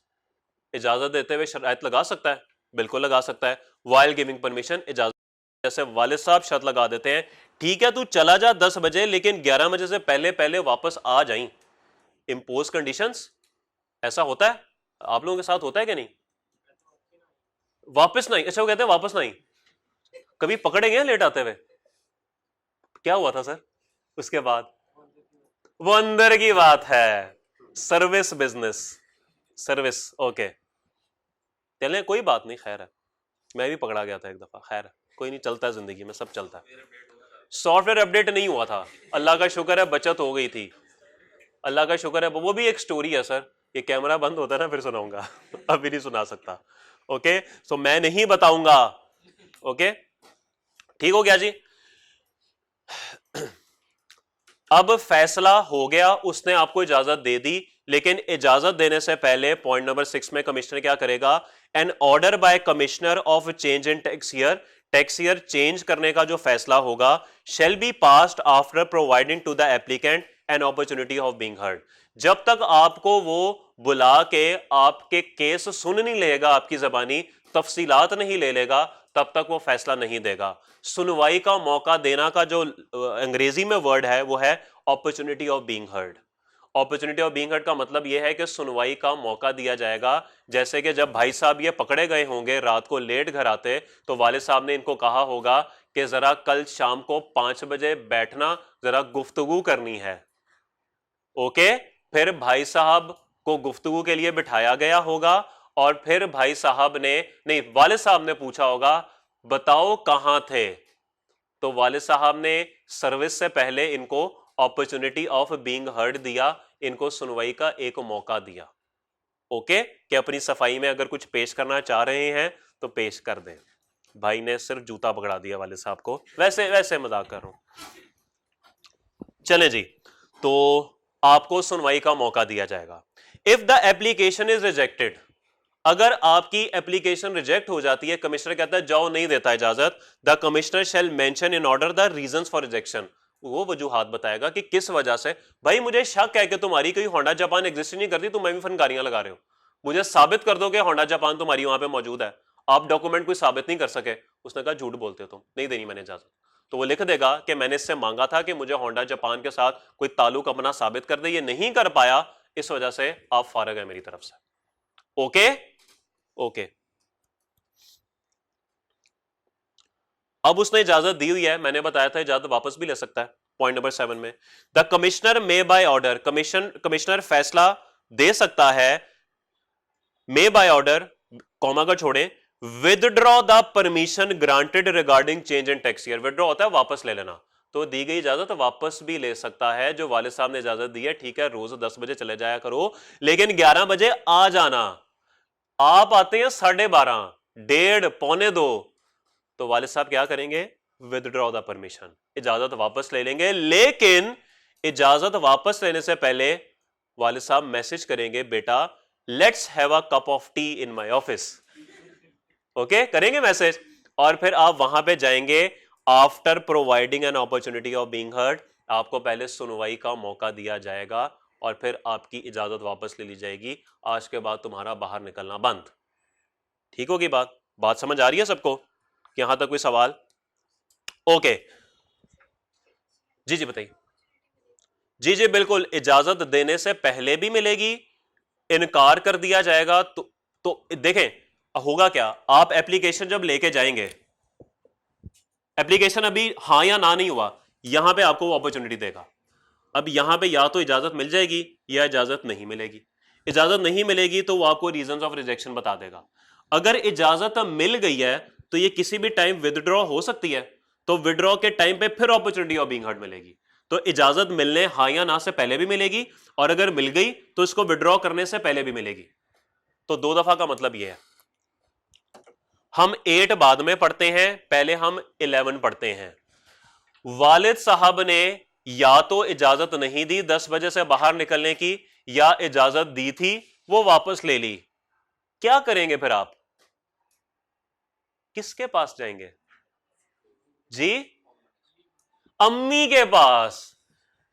इजाजत देते हुए शर्त लगा सकता है, बिल्कुल लगा सकता है। वाइल गिविंग परमिशन, इजाजत, जैसे वालिद साहब शर्त लगा देते हैं, ठीक है तू चला जा 10 बजे लेकिन 11 बजे से पहले पहले वापस आ जाई। इंपोज कंडीशंस, ऐसा होता है आप लोगों के साथ, होता है कि नहीं? वापस नहीं, अच्छा वो कहते हैं वापस नहीं, कभी पकड़े गए लेट आते हुए? क्या हुआ था सर उसके बाद? वो अंदर की बात है, सर्विस बिजनेस, सर्विस, ओके चले कोई बात नहीं, खैर है, मैं भी पकड़ा गया था एक दफा, खैर कोई नहीं, चलता है जिंदगी में, सब चलता है। सॉफ्टवेयर अपडेट नहीं हुआ था, अल्लाह का शुक्र है बचत हो गई थी, अल्लाह का शुक्र है। वो भी एक स्टोरी है सर, ये कैमरा बंद होता है ना फिर सुनाऊंगा अभी नहीं सुना सकता, ओके सो मैं नहीं बताऊंगा, ओके ठीक हो गया जी। अब फैसला हो गया, उसने आपको इजाजत दे दी, लेकिन इजाजत देने से पहले पॉइंट नंबर 6 में कमिश्नर क्या करेगा? An order by commissioner of change in tax year, tax year change करने का जो फैसला होगा, shall be passed after providing to the applicant an opportunity of being heard. जब तक आपको वो बुला के आपके केस सुन नहीं लेगा, आपकी जबानी तफसीलात नहीं ले लेगा, तब तक वो फैसला नहीं देगा। सुनवाई का मौका देना का जो अंग्रेजी में वर्ड है वो है opportunity of being heard. Opportunity of being heard का मतलब यह है कि सुनवाई का मौका दिया जाएगा। जैसे कि जब भाई साहब ये पकड़े गए होंगे रात को लेट घर आते, तो वालिद साहब ने इनको कहा होगा कि जरा कल शाम को 5 बजे बैठना, जरा गुफ्तगू करनी है, ओके। फिर भाई साहब को गुफ्तगू के लिए बिठाया गया होगा, और फिर भाई साहब ने, नहीं वालिद साहब ने पूछा होगा बताओ कहां थे, तो वालिद साहब ने सर्विस से पहले इनको अपॉर्चुनिटी ऑफ बीइंग हर्ड दिया, इनको सुनवाई का एक मौका दिया, ओके कि अपनी सफाई में अगर कुछ पेश करना चाह रहे हैं तो पेश कर दें। भाई ने सिर्फ जूता पकड़ा दिया वाले साहब को, वैसे वैसे मजाक कर रहा हूं। चले जी, तो आपको सुनवाई का मौका दिया जाएगा। If the application is rejected, अगर आपकी एप्लीकेशन रिजेक्ट हो जाती है, कमिश्नर कहता है जाओ, नहीं देता इजाजत, the commissioner shall mention in order the reasons for rejection, वो वजूहात बताएगा कि किस वजह से। भाई मुझे शक है कि तुम्हारी कोई होंडा जापान एग्जिस्ट नहीं करती, तुम भी फनकारियां लगा रहे हो, मुझे साबित कर दो कि होंडा जापान तुम्हारी वहां पे मौजूद है, आप डॉक्यूमेंट कोई साबित नहीं कर सके। उसने कहा झूठ बोलते हो तुम, नहीं देनी मैंने इजाजत। तो वो लिख देगा कि मैंने इससे मांगा था कि मुझे होंडा जापान के साथ कोई ताल्लुक अपना साबित कर दे, ये नहीं कर पाया, इस वजह से आप फारग है मेरी तरफ से। Okay okay. अब उसने इजाजत दी हुई है, मैंने बताया था इजाजत वापस भी ले सकता है। पॉइंट नंबर 7 में, the commissioner may by order, commissioner फैसला दे सकता है, मे बाय ऑर्डर कॉमा का छोड़ें, withdraw the permission granted regarding change in tax year, withdraw होता है वापस ले लेना, तो दी गई इजाजत वापस भी ले सकता है। जो वालिद साहब ने इजाजत दी है, ठीक है रोज 10 बजे चले जाया करो, लेकिन 11 बजे आ जाना। आप आते हैं 12:30, 1:30, 1:45, तो वालिद साहब क्या करेंगे, विदड्रॉ द परमिशन, इजाजत वापस ले लेंगे। लेकिन इजाजत वापस लेने से पहले वालिद साहब मैसेज करेंगे, बेटा let's have a cup of T in my office. Okay, करेंगे मैसेज, और फिर आप वहां पे जाएंगे। After providing N opportunity of being heard, आपको पहले सुनवाई का मौका दिया जाएगा और फिर आपकी इजाजत वापस ले ली जाएगी। आज के बाद तुम्हारा बाहर निकलना बंद। ठीक होगी बात? बात समझ आ रही है सबको? यहां तक कोई सवाल? ओके जी जी बताइए। जी जी बिल्कुल, इजाजत देने से पहले भी मिलेगी, इनकार कर दिया जाएगा तो देखें होगा क्या। आप एप्लीकेशन जब लेके जाएंगे, एप्लीकेशन अभी हां या ना नहीं हुआ, यहां पे आपको वो अपॉर्चुनिटी देगा। अब यहां पे या तो इजाजत मिल जाएगी या इजाजत नहीं मिलेगी। इजाजत नहीं मिलेगी तो वो आपको रीजंस ऑफ रिजेक्शन बता देगा। अगर इजाजत मिल गई है तो ये किसी भी टाइम विदड्रॉ हो सकती है, तो विदड्रॉ के टाइम पे फिर अपॉर्चुनिटी ऑफ बीइंग हर्ड मिलेगी। तो इजाजत मिलने हां या ना से पहले भी मिलेगी, और अगर मिल गई तो इसको विदड्रॉ करने से पहले भी मिलेगी। तो 2 दफा का मतलब यह है। हम 8 बाद में पढ़ते हैं, पहले हम 11 पढ़ते हैं। वालिद साहब ने या तो इजाजत नहीं दी 10 बजे से बाहर निकलने की, या इजाजत दी थी वो वापस ले ली। क्या करेंगे फिर आप? किसके पास जाएंगे जी? अम्मी के पास।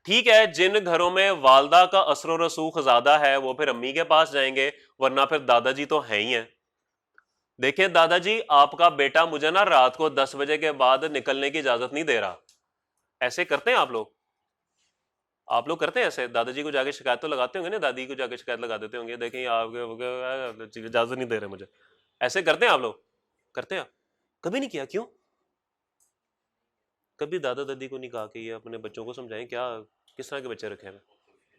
ठीक है, जिन घरों में वालदा का असर रसूख ज्यादा है वो फिर अम्मी के पास जाएंगे, वरना फिर दादाजी तो हैं ही हैं। देखिए दादाजी, आपका बेटा मुझे ना रात को 10 बजे के बाद निकलने की इजाजत नहीं दे रहा। ऐसे करते हैं आप लोग? आप लोग करते हैं ऐसे? दादाजी को जाके शिकायत तो लगाते होंगे ना, दादी को जाके शिकायत लगा देते होंगे, देखें आपके इजाजत नहीं दे रहे मुझे। ऐसे करते हैं आप लोग? करते हैं? कभी नहीं किया? क्यों? कभी दादा दादी को नहीं कहा कि ये अपने बच्चों को समझाएं? क्या किस तरह के बच्चे रखे हैं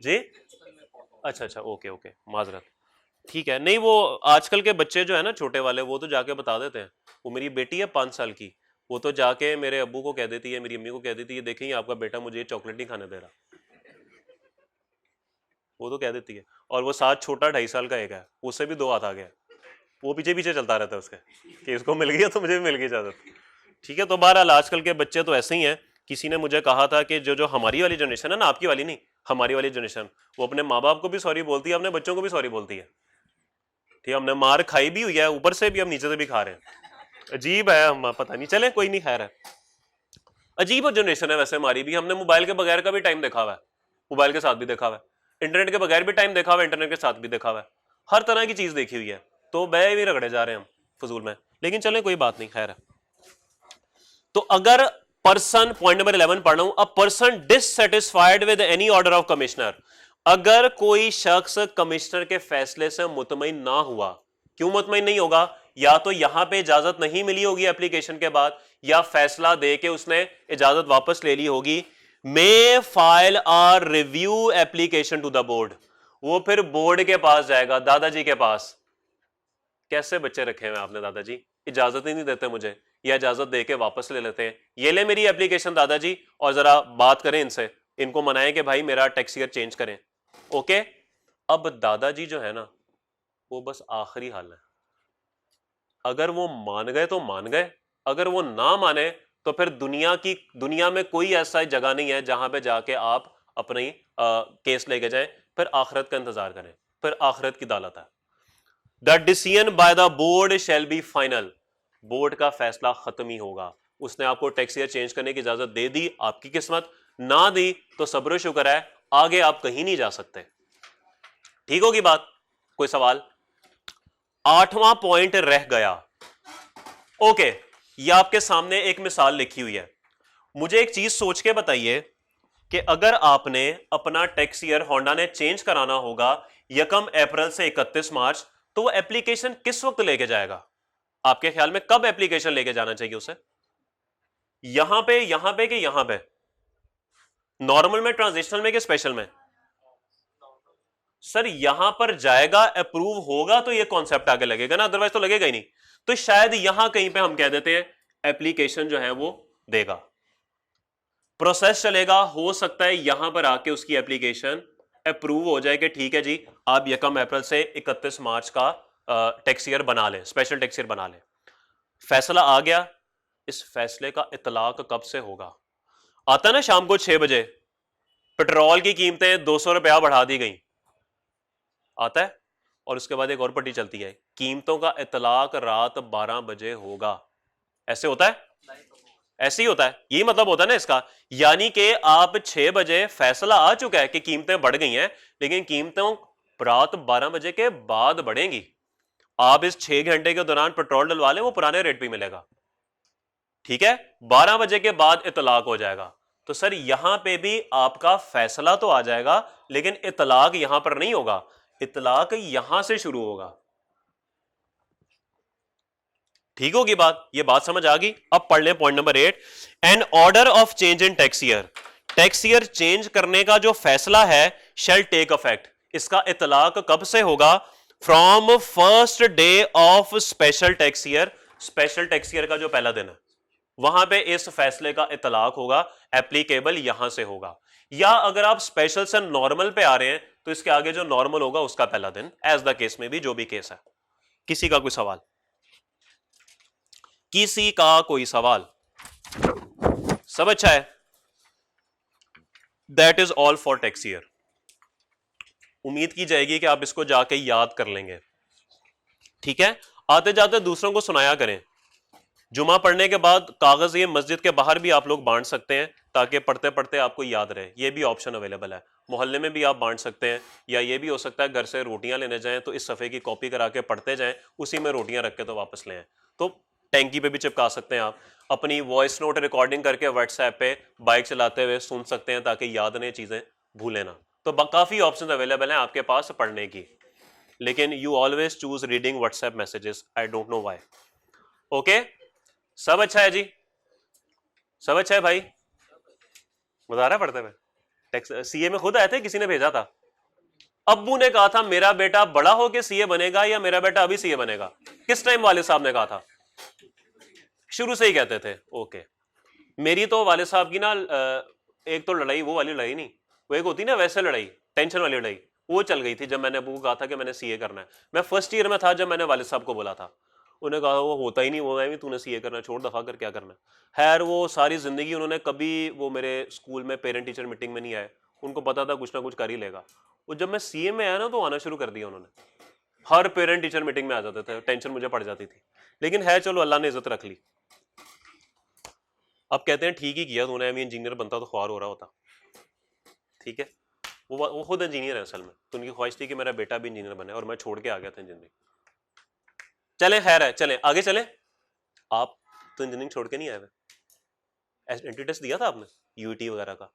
जी? अच्छा अच्छा, ओके ओके, माजरत। ठीक है, नहीं वो आजकल के बच्चे जो है ना छोटे वाले, वो तो जाके बता देते हैं। वो मेरी बेटी है 5 साल की, वो तो जाके मेरे अब्बू को कह देती है, मेरी अम्मी को कह देती है, देखें आपका बेटा मुझे ये चॉकलेट नहीं खाने दे रहा। वो तो कह देती है। और वो साथ छोटा 2.5 साल का एक है, उससे भी 2 हाथ आ गया, वो पीछे पीछे चलता रहता है उसके कि इसको मिल गया तो मुझे भी मिल गई इजाजत। ठीक है, तो बहरहाल आजकल के बच्चे तो ऐसे ही हैं। किसी ने मुझे कहा था कि जो जो हमारी वाली जनरेशन है ना, आपकी वाली नहीं, हमारी वाली जनरेशन, वो अपने माँ बाप को भी सॉरी बोलती है, अपने बच्चों को भी सॉरी बोलती है। ठीक है, हमने मार खाई भी हुई है, ऊपर से भी हम नीचे से भी खा रहे हैं। अजीब है, हम पता नहीं, चले कोई नहीं, खैर है। अजीब जनरेशन है वैसे हमारी भी। हमने मोबाइल के बगैर का भी टाइम देखा हुआ है, मोबाइल के साथ भी देखा हुआ है, इंटरनेट के बगैर भी टाइम देखा हुआ है, इंटरनेट के साथ भी देखा हुआ है, हर तरह की चीज देखी हुई है। तो बह भी रगड़े जा रहे हैं हम फजूल में, लेकिन चले कोई बात नहीं, खैर है। तो अगर पर्सन, पॉइंट नंबर 11 पढ़ रहा हूं, a person dissatisfied with any order of commissioner, अगर कोई शख्स कमिश्नर के फैसले से मुतमईन ना हुआ। क्यों मुतमईन नहीं होगा? या तो यहां पे इजाजत नहीं मिली होगी एप्लीकेशन के बाद, या फैसला दे के उसने इजाजत वापस ले ली होगी। May file a review application to the board, वो फिर बोर्ड के पास जाएगा, दादाजी के पास। कैसे बच्चे रखे हुए आपने दादाजी, इजाजत ही नहीं देते मुझे, या इजाजत दे के वापस ले लेते हैं। ये ले मेरी एप्लीकेशन दादाजी, और जरा बात करें इनसे, इनको मनाएं कि भाई मेरा टैक्स ईयर चेंज करें। ओके, अब दादाजी जो है ना, वो बस आखिरी हाल है। अगर वो मान गए तो मान गए, अगर वो ना माने तो फिर दुनिया में कोई ऐसा जगह नहीं है जहां पे जाके आप अपनी केस लेके जाएं, फिर आखिरत का इंतजार करें, फिर आखिरत की अदालत है। The decision by the board shall be final, board का फैसला खत्म ही होगा। उसने आपको टैक्स ईयर चेंज करने की इजाजत दे दी, आपकी किस्मत, ना दी तो सब्र शुक्र है, आगे आप कहीं नहीं जा सकते। ठीक होगी बात? कोई सवाल? 8वां पॉइंट रह गया। ओके, ये आपके सामने एक मिसाल लिखी हुई है। मुझे एक चीज सोच के बताइए कि अगर आपने अपना टैक्स ईयर होंडा ने चेंज कराना होगा 1 अप्रैल से 31 मार्च, तो वो एप्लीकेशन किस वक्त लेके जाएगा? आपके ख्याल में कब एप्लीकेशन लेके जाना चाहिए उसे? यहां पे कि यहां पे? नॉर्मल में, ट्रांजिशनल में कि स्पेशल में? सर यहां पर जाएगा, अप्रूव होगा तो ये कॉन्सेप्ट आगे लगेगा ना, अदरवाइज तो लगेगा ही नहीं। तो शायद यहां कहीं पे हम कह देते हैं एप्लीकेशन जो है वो देगा, प्रोसेस चलेगा, हो सकता है यहां पर आके उसकी एप्लीकेशन अप्रूव हो जाए कि ठीक है जी, आप 1 अप्रैल से 31 मार्च का टैक्स ईयर बना लें, स्पेशल टैक्स ईयर बना लें। फैसला आ गया, इस फैसले का इतलाक कब से होगा? आता ना शाम को 6 बजे पेट्रोल की कीमतें 200 रुपया बढ़ा दी गई, आता है, और उसके बाद एक और पट्टी चलती है, कीमतों का इतलाक रात 12 बजे होगा। ऐसे होता है? ऐसे ही होता है, यही मतलब होता है ना इसका। यानी कि आप 6 बजे फैसला आ चुका है कि कीमतें बढ़ गई हैं, लेकिन कीमतों रात 12 बजे के बाद बढ़ेंगी। आप इस 6 घंटे के दौरान पेट्रोल डलवा लें, वो पुराने रेट पे मिलेगा, ठीक है? 12 बजे के बाद इतलाक हो जाएगा। तो सर यहां पे भी आपका फैसला तो आ जाएगा, लेकिन इतलाक यहां पर नहीं होगा, इतलाक यहां से शुरू होगा। ठीक होगी बात? ये बात समझ आ गई? अब पढ़ लें point number 8, an order of change in tax year, tax year change करने का जो फैसला है शैल टेक अफेक्ट, इसका इतलाक कब से होगा? From first day of special tax year, special tax year का जो पहला दिन है वहां पे इस फैसले का इतलाक होगा, एप्लीकेबल यहां से होगा। या अगर आप स्पेशल से नॉर्मल पे आ रहे हैं तो इसके आगे जो नॉर्मल होगा उसका पहला दिन, एज द केस में भी, जो भी केस है। किसी का कोई सवाल? किसी का कोई सवाल? सब अच्छा है? That is all for tax year. उम्मीद की जाएगी कि आप इसको जाके याद कर लेंगे, ठीक है? आते जाते दूसरों को सुनाया करें। जुमा पढ़ने के बाद कागज ये मस्जिद के बाहर भी आप लोग बांट सकते हैं, ताकि पढ़ते पढ़ते आपको याद रहे। ये भी ऑप्शन अवेलेबल है। मोहल्ले में भी आप बांट सकते हैं, या ये भी हो सकता है घर से रोटियां लेने जाएं तो इस सफ़े की कॉपी करा के पढ़ते जाएं, उसी में रोटियां रख के तो वापस ले आएं। तो टैंकी पे भी चिपका सकते हैं आप, अपनी वॉइस नोट रिकॉर्डिंग करके व्हाट्सएप पे बाइक चलाते हुए सुन सकते हैं, ताकि याद नहीं, चीज़ें भूलें ना। तो काफ़ी ऑप्शन अवेलेबल हैं आपके पास पढ़ने की, लेकिन you always choose reading WhatsApp messages, I don't know why. Okay, सब अच्छा है जी? सब अच्छा है भाई? बता रहा पढ़ते हुए? टेक्स सीए में खुद आए थे, किसी ने भेजा था? अब्बू ने कहा था मेरा बेटा बड़ा होके सीए बनेगा, या मेरा बेटा अभी सीए बनेगा? किस टाइम वाले साहब ने कहा था? शुरू से ही कहते थे। ओके, मेरी तो वाले साहब की ना एक तो लड़ाई, वो वाली लड़ाई नहीं, वो एक होती ना वैसे लड़ाई, टेंशन वाली लड़ाई, वो चल गई थी जब मैंने अब्बू को कहा था कि मैंने सीए करना है। मैं फर्स्ट ईयर में था जब मैंने वाले साहब को बोला था, उन्होंने कहा वो होता ही नहीं, वो भी तूने सीए करना, छोड़ दफा कर, क्या करना है। खैर वो सारी जिंदगी उन्होंने कभी वो मेरे स्कूल में पेरेंट टीचर मीटिंग में नहीं आए, उनको पता था कुछ ना कुछ कर ही लेगा। वो जब मैं सीए में आया ना तो आना शुरू कर दिया उन्होंने, हर पेरेंट टीचर मीटिंग में आ जाते थे, टेंशन मुझे पड़ जाती थी। लेकिन है चलो, अल्लाह ने इज्जत रख ली। अब कहते हैं ठीक ही किया तूने, अभी इंजीनियर बनता तो ख्वार हो रहा होता। ठीक है, वो खुद इंजीनियर है असल में, तो उनकी ख्वाहिश थी कि मेरा बेटा भी इंजीनियर बने, और मैं छोड़ के आ गया था इंजीनियरिंग। चले खैर है, चले आगे चले। आप तो इंजीनियरिंग छोड़ के नहीं आए हुए, एंट्री टेस्ट दिया था आपने यूईटी वगैरह का?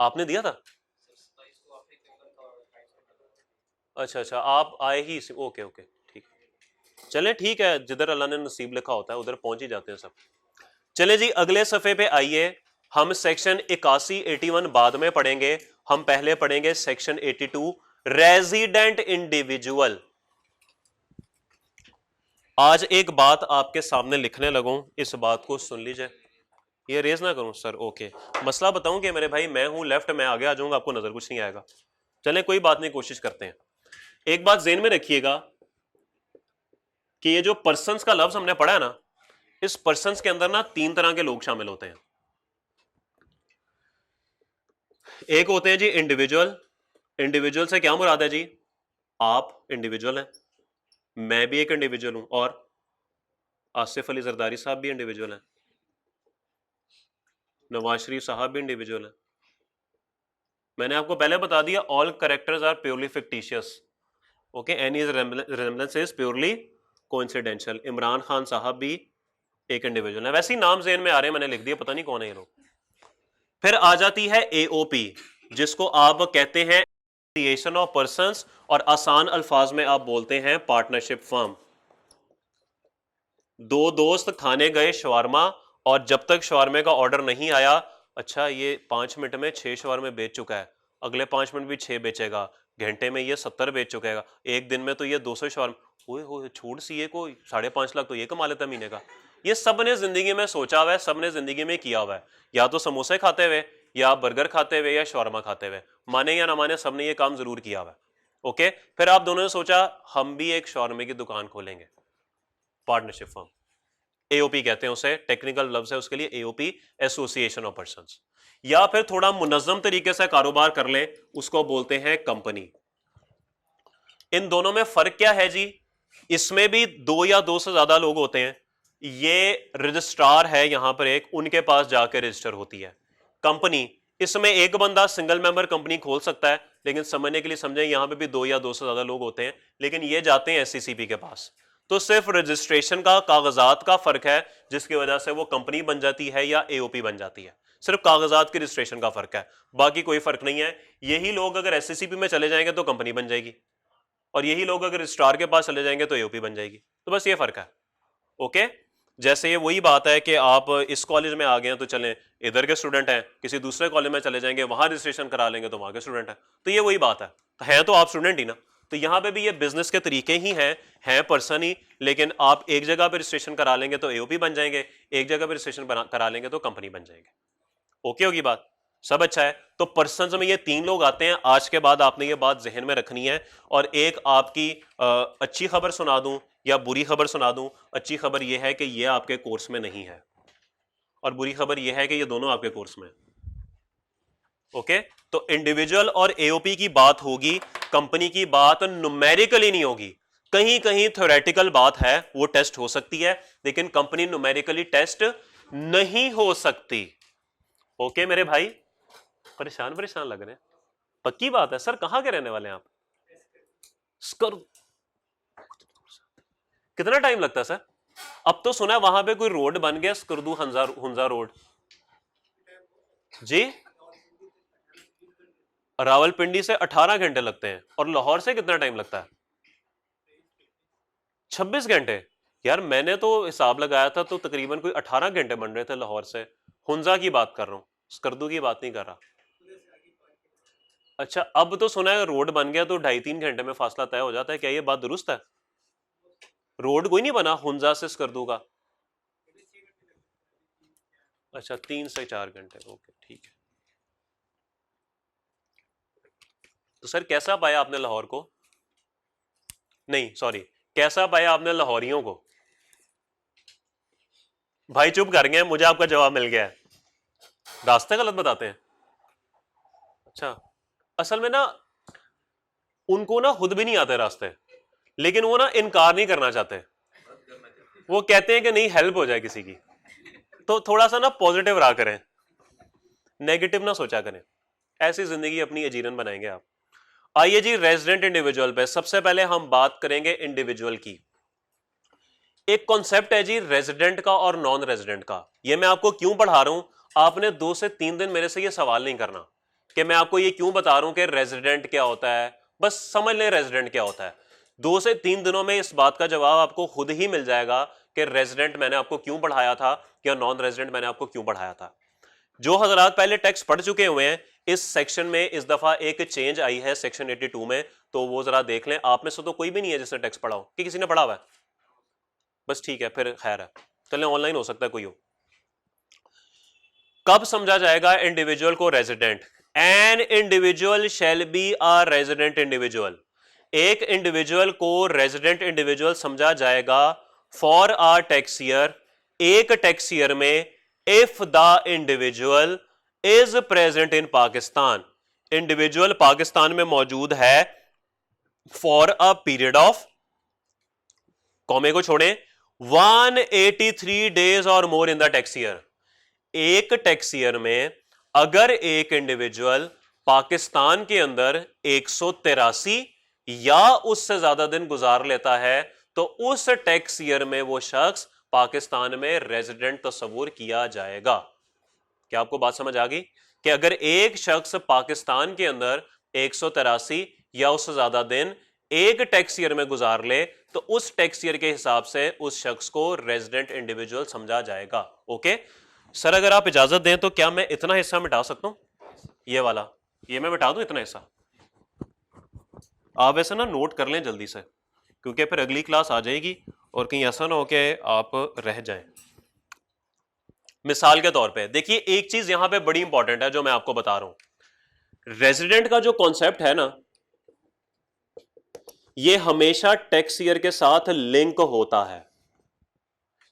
आपने दिया था? अच्छा अच्छा, आप आए ही ओके ओके, ठीक। चले ठीक है, जिधर अल्लाह ने नसीब लिखा होता है उधर पहुंच ही जाते हैं सब। चले जी अगले सफे पे आइए, हम सेक्शन 81 बाद में पढ़ेंगे, हम पहले पढ़ेंगे सेक्शन 82 रेजिडेंट इंडिविजुअल। आज एक बात आपके सामने लिखने लगूं, इस बात को सुन लीजिए। ये रेज ना करूं सर, ओके। मसला बताऊं कि मेरे भाई मैं हूं लेफ्ट, मैं आगे आ जाऊंगा, आपको नजर कुछ नहीं आएगा। चलें कोई बात नहीं, कोशिश करते हैं। एक बात ज़हन में रखिएगा कि ये जो पर्सन्स का लफ्ज हमने पढ़ा है ना, इस पर्सन्स के अंदर ना 3 तरह के लोग शामिल होते हैं। एक होते हैं जी इंडिविजुअल। इंडिविजुअल से क्या मुराद है जी? आप इंडिविजुअल हैं, मैं भी एक इंडिविजुअल हूं, और आसिफ अली जरदारी साहब भी इंडिविजुअल हैं, नवाज शरीफ साहब भी इंडिविजुअल हैं। मैंने आपको पहले बता दिया all characters are purely fictitious, okay, any resemblance is purely coincidental. Imran Khan sahab भी एक इंडिविजुअल है। वैसे ही नाम ज़हन में आ रहे हैं, मैंने लिख दिया, पता नहीं कौन है ये लोग। फिर आ जाती है एओपी, जिसको आप कहते हैं एसोसिएशन ऑफ पर्संस, और आसान अल्फाज में आप बोलते हैं पार्टनरशिप फर्म। दो दोस्त खाने गए शवारमा, और जब तक शवारमे का ऑर्डर नहीं आया, अच्छा ये 5 मिनट में 6 शवारमे बेच चुका है, अगले 5 मिनट भी 6 बेचेगा, घंटे में ये 70 बेच चुका है, एक दिन में तो ये 200 शवारमे, ओए छूट सीए को 5.5 लाख तो ये कमा लेता है महीने का। ये सब ने जिंदगी में सोचा हुआ है, सब ने जिंदगी में किया हुआ है, या तो समोसे खाते हुए, या बर्गर खाते हुए, या शवारमा खाते हुए, माने या ना माने सबने ये काम जरूर किया हुआ है। ओके, फिर आप दोनों ने सोचा हम भी एक शवारमे की दुकान खोलेंगे, पार्टनरशिप फर्म, एओपी कहते हैं उसे, टेक्निकल लफ्ज है उसके लिए एओपी, एसोसिएशन ऑफ पर्संस। या फिर थोड़ा मुनज्जम तरीके से कारोबार कर ले, उसको बोलते हैं कंपनी। इन दोनों में फर्क क्या है जी? इसमें भी 2 या 2 से ज्यादा लोग होते हैं। ये रजिस्ट्रार है यहां पर एक, उनके पास जाकर रजिस्टर होती है। कंपनी, इसमें एक बंदा सिंगल मेंबर कंपनी खोल सकता है, लेकिन समझने के लिए समझें यहां पे भी 2 या 2 से ज्यादा लोग होते हैं, लेकिन ये जाते हैं एससीसीपी के पास। तो सिर्फ रजिस्ट्रेशन का, कागजात का फर्क है, जिसकी वजह से वो कंपनी बन जाती है या एओपी बन जाती है। सिर्फ कागजात के रजिस्ट्रेशन का फर्क है, बाकी कोई फर्क नहीं है। यही लोग अगर एससीसीपी में चले जाएंगे तो कंपनी बन जाएगी, और यही लोग अगर रजिस्ट्रार के पास चले जाएंगे तो एओपी बन जाएगी। तो बस ये फर्क है। ओके, जैसे ये वही बात है कि आप इस कॉलेज में आ गए हैं तो चलें, इधर के स्टूडेंट हैं, किसी दूसरे कॉलेज में चले जाएंगे, वहां रजिस्ट्रेशन करा लेंगे तो वहां के स्टूडेंट हैं। तो ये वही बात है तो आप स्टूडेंट ही ना। तो यहां पे भी ये बिजनेस के तरीके ही हैं पर्सन ही, लेकिन आप एक जगह पे रजिस्ट्रेशन करा लेंगे तो एओपी बन जाएंगे, एक जगह पे रजिस्ट्रेशन करा लेंगे तो कंपनी बन जाएंगे। ओके होगी बात, सब अच्छा है। तो पर्सन में ये 3 लोग आते हैं। आज के बाद आपने ये बात जहन में रखनी है। और एक आपकी अच्छी खबर सुना दूं या बुरी खबर सुना दूं। अच्छी खबर यह है कि ये आपके कोर्स में नहीं है, और बुरी खबर यह है कि ये दोनों आपके कोर्स में है। ओके, तो इंडिविजुअल और एओपी की बात होगी, कंपनी की बात न्यूमेरिकली नहीं होगी। कहीं कहीं थ्योरेटिकल बात है, वो टेस्ट हो सकती है, लेकिन कंपनी न्यूमेरिकली टेस्ट नहीं हो सकती। ओके मेरे भाई, परेशान परेशान लग रहे हैं, पक्की बात है। सर कहां के रहने वाले हैं आप? कितना टाइम लगता है सर? अब तो सुना है वहां पे कोई रोड बन गया, स्कर्दू हुंजा रोड जी। रावलपिंडी से 18 घंटे लगते हैं, और लाहौर से कितना टाइम लगता है? 26 घंटे। यार मैंने तो हिसाब लगाया था तो तकरीबन कोई 18 घंटे बन रहे थे लाहौर से। हुंजा की बात कर रहा हूं, स्कर्दू की बात नहीं कर रहा। अच्छा, अब तो सुना है रोड बन गया तो 2.5-3 घंटे में फासला तय हो जाता है, क्या ये बात दुरुस्त है? रोड कोई नहीं बना हुंजा से स्कर्दू का? अच्छा, 3 से 4 घंटे, ओके ठीक है। तो सर कैसा पाया आपने लाहौर को? नहीं सॉरी, कैसा पाया आपने लाहौरियों को? भाई चुप कर गए, मुझे आपका जवाब मिल गया है, रास्ते गलत बताते हैं। अच्छा, असल में ना उनको ना खुद भी नहीं आते रास्ते, लेकिन वो ना इनकार नहीं करना चाहते। वो कहते हैं कि नहीं हेल्प हो जाए किसी की। तो थोड़ा सा ना पॉजिटिव रहा करें, नेगेटिव ना सोचा करें, ऐसी जिंदगी अपनी अजीरन बनाएंगे आप। आइए जी रेजिडेंट इंडिविजुअल पे सबसे पहले हम बात करेंगे इंडिविजुअल की। एक कॉन्सेप्ट है जी रेजिडेंट का और नॉन रेजिडेंट का। ये मैं आपको क्यों पढ़ा रहा हूं, आपने 2 से 3 दिन मेरे से ये सवाल नहीं करना कि मैं आपको ये क्यों बता रहा हूं कि रेजिडेंट क्या होता है, बस समझ लें रेजिडेंट क्या होता है। 2 से 3 दिनों में इस बात का जवाब आपको खुद ही मिल जाएगा कि रेजिडेंट मैंने आपको क्यों पढ़ाया था या नॉन रेजिडेंट मैंने आपको क्यों पढ़ाया था। जो हजरात पहले टेक्स्ट पढ़ चुके हुए हैं, इस सेक्शन में इस दफा एक चेंज आई है सेक्शन 82 में, तो वो जरा देख लें। आप में से तो कोई भी नहीं है जिसने टेक्स्ट पढ़ा हो, कि किसी ने पढ़ा हुआ है? बस ठीक है, फिर खैर है, चलें ऑनलाइन हो सकता है कोई हो। कब समझा जाएगा इंडिविजुअल को resident? An individual shall be a resident individual. एक इंडिविजुअल को रेजिडेंट इंडिविजुअल समझा जाएगा फॉर अ टैक्स ईयर एक टैक्स ईयर में if the individual is present in Pakistan, individual Pakistan में मौजूद है फॉर अ पीरियड ऑफ, कॉमे को छोड़ें, 183 डेज और मोर इन द टैक्स ईयर। एक टैक्स ईयर में अगर एक इंडिविजुअल पाकिस्तान के अंदर 183 या उससे ज्यादा दिन गुजार लेता है तो उस टैक्स ईयर में वो शख्स पाकिस्तान में रेजिडेंट तस्वुर किया जाएगा। क्या आपको बात समझ आ गई कि अगर एक शख्स पाकिस्तान के अंदर 183 या उससे ज्यादा दिन एक टैक्स ईयर में गुजार ले तो उस टैक्स ईयर के हिसाब से उस शख्स को रेजिडेंट इंडिविजुअल समझा जाएगा। ओके सर, अगर आप इजाजत दें तो क्या मैं इतना हिस्सा मिटा सकता हूं, ये वाला, ये मैं मिटा दूं इतना हिस्सा? आप ऐसे ना नोट कर लें जल्दी से, क्योंकि फिर अगली क्लास आ जाएगी और कहीं ऐसा ना हो कि आप रह जाएं। मिसाल के तौर पे देखिए, एक चीज यहां पे बड़ी इंपॉर्टेंट है जो मैं आपको बता रहा हूं। रेजिडेंट का जो कॉन्सेप्ट है ना, ये हमेशा टैक्स ईयर के साथ लिंक होता है।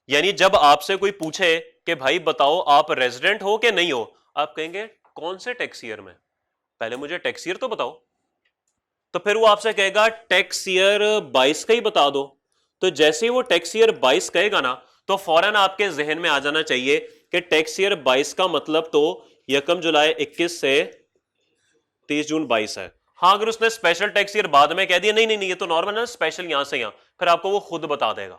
यानी जब आपसे कोई पूछे कि भाई बताओ आप रेजिडेंट हो कि नहीं हो, आप कहेंगे कौन से टैक्स ईयर में, पहले मुझे टैक्स ईयर तो बताओ। तो फिर वो आपसे कहेगा टैक्स ईयर 22 का ही बता दो। तो जैसे ही वो टैक्स ईयर 22 कहेगा ना, तो फौरन आपके जहन में आ जाना चाहिए कि टैक्स ईयर 22 का मतलब तो 1 जुलाई 21 से 30 जून 22 है। हाँ, अगर उसने स्पेशल टैक्स ईयर बाद में कह दिया नहीं नहीं नहीं ये तो नॉर्मल है, स्पेशल यहां से यहां, फिर आपको वो खुद बता देगा,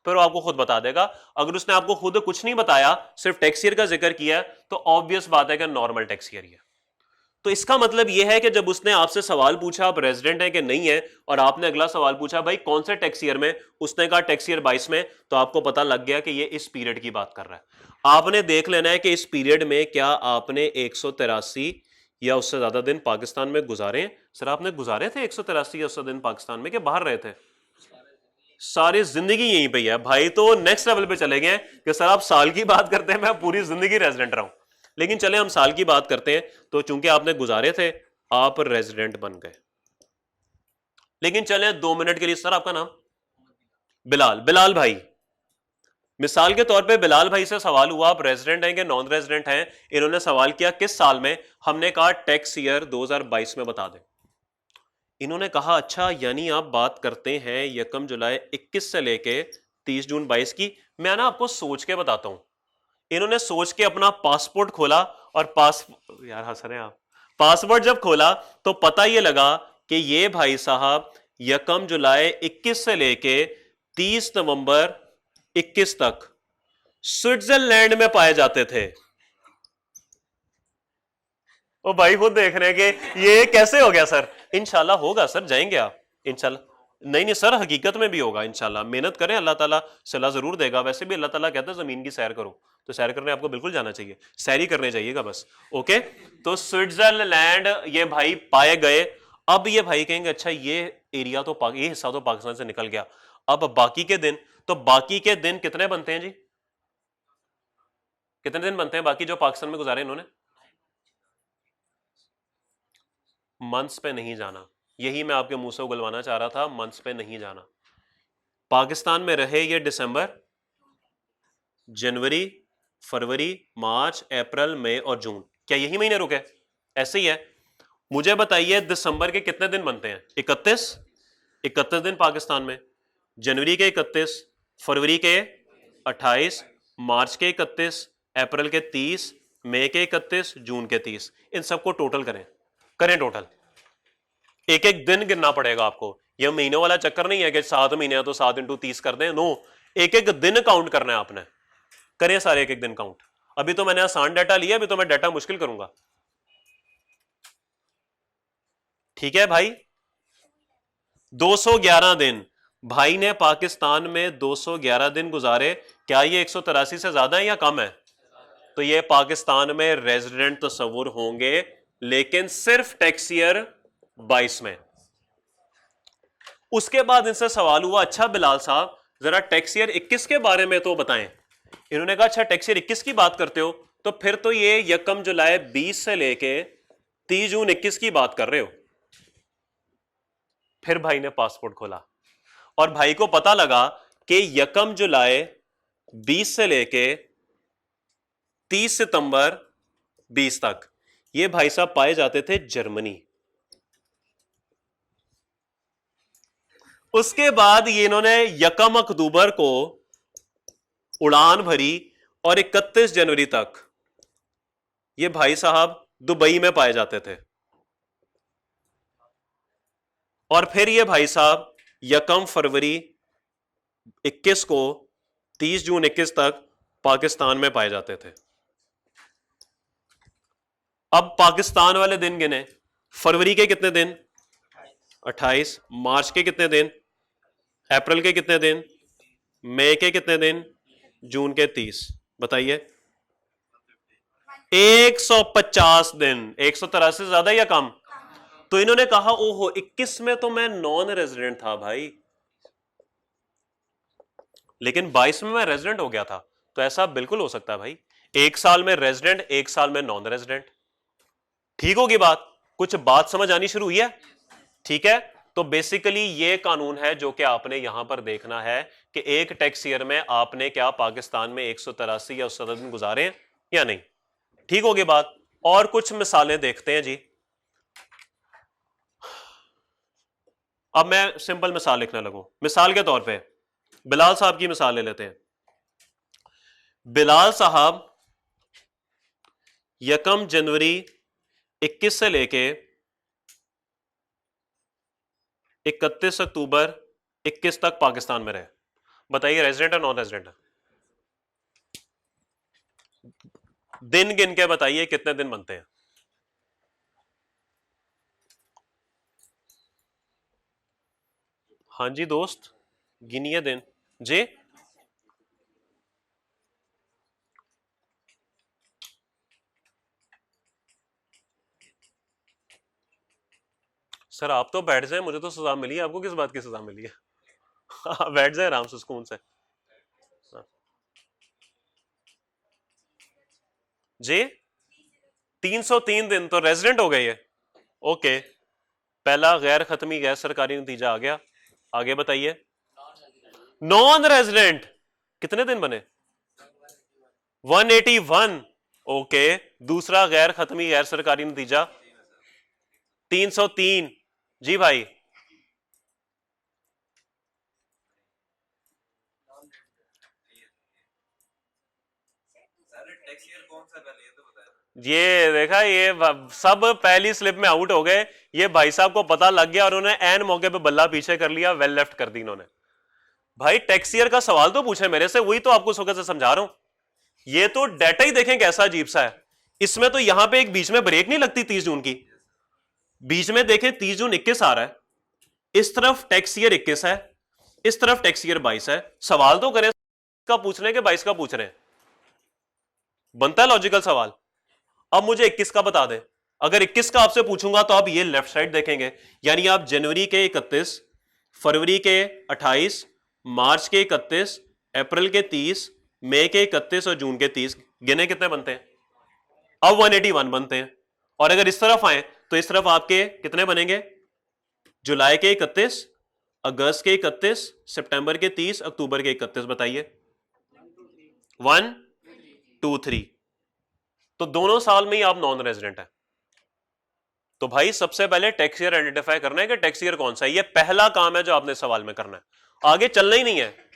फिर वो आपको खुद बता देगा। अगर उसने आपको खुद कुछ नहीं बताया, सिर्फ टैक्स ईयर का जिक्र किया, तो ऑब्वियस बात है कि नॉर्मल टैक्स ईयर है। तो इसका मतलब यह है कि जब उसने आपसे सवाल पूछा आप रेजिडेंट है कि नहीं है, और आपने अगला सवाल पूछा भाई कौन से टैक्स ईयर में, उसने कहा टैक्स ईयर 22 में, तो आपको पता लग गया कि ये इस पीरियड की बात कर रहा है। आपने देख लेना है कि इस पीरियड में क्या आपने 183 या उससे ज्यादा दिन पाकिस्तान में गुजारे हैं। सर आपने गुजारे थे 183 या उससे दिन पाकिस्तान में, कि बाहर रहे थे? सारी जिंदगी यहीं पे है भाई। तो नेक्स्ट लेवल पे चले गए कि सर आप साल की बात करते हैं, मैं पूरी जिंदगी रेजिडेंट रहा हूं। लेकिन चले हम साल की बात करते हैं, तो चूंकि आपने गुजारे थे आप रेजिडेंट बन गए। लेकिन चले 2 मिनट के लिए, सर आपका नाम? बिलाल। बिलाल भाई, मिसाल के तौर पे बिलाल भाई से सवाल हुआ आप रेजिडेंट हैं कि नॉन रेजिडेंट हैं। इन्होंने सवाल किया किस साल में, हमने कहा टैक्स ईयर 2022 में बता दें। इन्होंने कहा अच्छा यानी आप बात करते हैं 1 जुलाई 21 से लेके 30 जून 22 की। मैं ना आपको सोच के बताता हूं। इन्होंने सोच के अपना पासपोर्ट खोला, और यार हंस रहे हैं आप, पासपोर्ट जब खोला तो पता ये लगा कि ये भाई साहब 1 जुलाई 21 से लेके 30 नवंबर 21 तक स्विट्जरलैंड में पाए जाते थे। ओ भाई खुद देख रहे हैं कि ये कैसे हो गया सर। इंशाल्लाह होगा सर, जाएंगे आप इंशाल्लाह। नहीं नहीं सर, हकीकत में भी होगा इंशाल्लाह, मेहनत करें, अल्लाह ताला सलाह जरूर देगा। वैसे भी अल्लाह ताला कहता है जमीन की सैर करो, तो सैर करने आपको बिल्कुल जाना चाहिए, सैर ही करने जाइएगा बस। ओके, तो स्विट्जरलैंड ये भाई पाए गए। अब ये भाई कहेंगे अच्छा ये एरिया तो ये हिस्सा तो पाकिस्तान से निकल गया, अब बाकी के दिन, तो बाकी के दिन कितने बनते हैं जी, कितने दिन बनते हैं बाकी जो पाकिस्तान में गुजारे इन्होंने? मंथ्स पे नहीं जाना, यही मैं आपके मुंह से उगलवाना चाह रहा था, मंथ्स पे नहीं जाना। पाकिस्तान में रहे ये दिसंबर, जनवरी, फरवरी, मार्च, अप्रैल, मई और जून, क्या यही महीने रुके? ऐसे ही है। मुझे बताइए दिसंबर के कितने दिन बनते हैं? 31। 31 दिन पाकिस्तान में। जनवरी के 31, फरवरी के 28, मार्च के 31, अप्रैल के 30, मई के 31, जून के 30। इन सबको टोटल करें, करें टोटल। एक एक दिन गिनना पड़ेगा आपको। यह महीनों वाला चक्कर नहीं है कि 7 महीने तो 7 इंटू 30 कर दें, नो, एक एक दिन काउंट करना है आपने। करें सारे एक एक दिन काउंट। अभी तो मैंने आसान डाटा लिया, अभी तो मैं डाटा मुश्किल करूंगा। ठीक है भाई, 211 दिन भाई ने पाकिस्तान में 211 दिन गुजारे। क्या ये 183 से ज्यादा है या कम है? तो ये पाकिस्तान में रेजिडेंट तस्वुर होंगे, लेकिन सिर्फ टैक्स ईयर 22 में। उसके बाद इनसे सवाल हुआ अच्छा बिलाल साहब जरा टैक्स ईयर 21 के बारे में तो बताएं। इन्होंने कहा अच्छा टैक्स ईयर 21 की बात करते हो, तो फिर तो ये 1 जुलाई 20 से लेके 30 जून 21 की बात कर रहे हो। फिर भाई ने पासपोर्ट खोला और भाई को पता लगा कि 1 जुलाई 20 से लेके 30 सितंबर 20 तक ये भाई साहब पाए जाते थे जर्मनी। उसके बाद ये इन्होंने 1 अक्टूबर को उड़ान भरी और 31 जनवरी तक ये भाई साहब दुबई में पाए जाते थे। और फिर ये भाई साहब 1 फरवरी 21 को 30 जून 21 तक पाकिस्तान में पाए जाते थे। अब पाकिस्तान वाले दिन गिने, फरवरी के कितने दिन? 28। मार्च के कितने दिन? अप्रैल के कितने दिन? मई के कितने दिन? जून के 30। बताइए 150 दिन। 183 से ज्यादा या कम? तो इन्होंने कहा ओहो 21 में तो मैं नॉन रेजिडेंट था भाई, लेकिन 22 में मैं रेजिडेंट हो गया था। तो ऐसा बिल्कुल हो सकता है भाई, 1 साल में रेजिडेंट, 1 साल में नॉन रेजिडेंट। ठीक होगी बात? कुछ बात समझ आनी शुरू हुई है? ठीक है, तो बेसिकली ये कानून है जो कि आपने यहां पर देखना है कि एक टैक्स ईयर में आपने क्या पाकिस्तान में 183 या उससे दिन गुजारे हैं या नहीं। ठीक होगी बात? और कुछ मिसालें देखते हैं जी। अब मैं सिंपल मिसाल लिखने लगूं। मिसाल के तौर पे बिलाल साहब की मिसाल ले लेते हैं। बिलाल साहब 1 जनवरी 21 से लेके 31 अक्टूबर 21 तक पाकिस्तान में रहे। बताइए रेजिडेंट है नॉन रेजिडेंट है? दिन गिन के बताइए कितने दिन बनते हैं। हाँ जी दोस्त, गिनिए दिन जी। सर आप तो बैठ जाए, मुझे तो सजा मिली है, आपको किस बात की सजा मिली है? हाँ, बैठ जाए आराम से सुकून से। हाँ। जी 303 दिन तो रेजिडेंट हो गए ये। ओके, पहला गैर खत्मी गैर सरकारी नतीजा आ गया। आगे बताइए। नॉन रेजिडेंट कितने दिन बने? 181। ओके, दूसरा गैर खत्मी गैर सरकारी नतीजा 303। जी भाई टैक्स ईयर कौन सा पहले ये तो बताया। ये देखा, ये सब पहली स्लिप में आउट हो गए। ये भाई साहब को पता लग गया और उन्होंने एन मौके पे बल्ला पीछे कर लिया, वेल लेफ्ट कर दी इन्होंने। भाई टैक्स ईयर का सवाल तो पूछे मेरे से, वही तो आपको इस वक्त से समझा रहा हूं। ये तो डाटा ही देखें कैसा अजीब सा है। इसमें तो यहां पे एक बीच में ब्रेक नहीं लगती 30 जून की। बीच में देखें 30 जून 21 आ रहा है, इस तरफ टैक्स ईयर 21 है, इस तरफ टैक्स ईयर 22 है। सवाल तो करें का पूछ रहे हैं कि 22 का पूछ रहे हैं, बनता है लॉजिकल सवाल। अब मुझे 21 का बता दें। अगर 21 का आपसे पूछूंगा तो आप ये लेफ्ट साइड देखेंगे, यानी आप जनवरी के 31, फरवरी के 28, मार्च के 31, अप्रैल के 30, मई के 31 और जून के 30 गिने कितने बनते हैं? अब 181 बनते हैं। और अगर इस तरफ आए तो इस तरफ आपके कितने बनेंगे? जुलाई के 31, अगस्त के 31, सितंबर के 30, अक्टूबर के 31। बताइए 1 2 3। तो दोनों साल में ही आप नॉन रेजिडेंट है। तो भाई सबसे पहले टैक्स ईयर आइडेंटिफाई करना है कि टैक्स ईयर कौन सा है। ये पहला काम है जो आपने सवाल में करना है, आगे चलना ही नहीं है।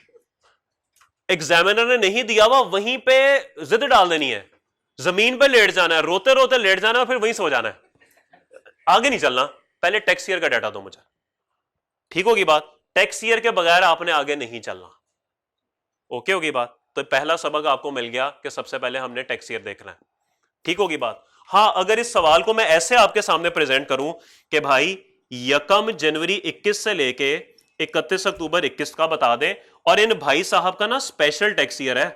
एग्जामिनर ने नहीं दिया हुआ वहीं पे जिद डाल देनी है, जमीन पे लेट जाना है, रोते रोते लेट जाना है, फिर वहीं सो जाना है, आगे नहीं चलना। पहले टैक्स ईयर का डाटा दो मुझे। ठीक होगी बात? टैक्स ईयर के बगैर आपने आगे नहीं चलना। ओके होगी बात? तो पहला सबक आपको मिल गया कि सबसे पहले हमने टैक्स ईयर देखना है। ठीक होगी बात? हाँ, अगर इस सवाल को मैं ऐसे आपके सामने प्रेजेंट करूं कि भाई 1 जनवरी 21 से लेके 31 अक्टूबर 21 का बता दें, और इन भाई साहब का ना स्पेशल टैक्स ईयर है,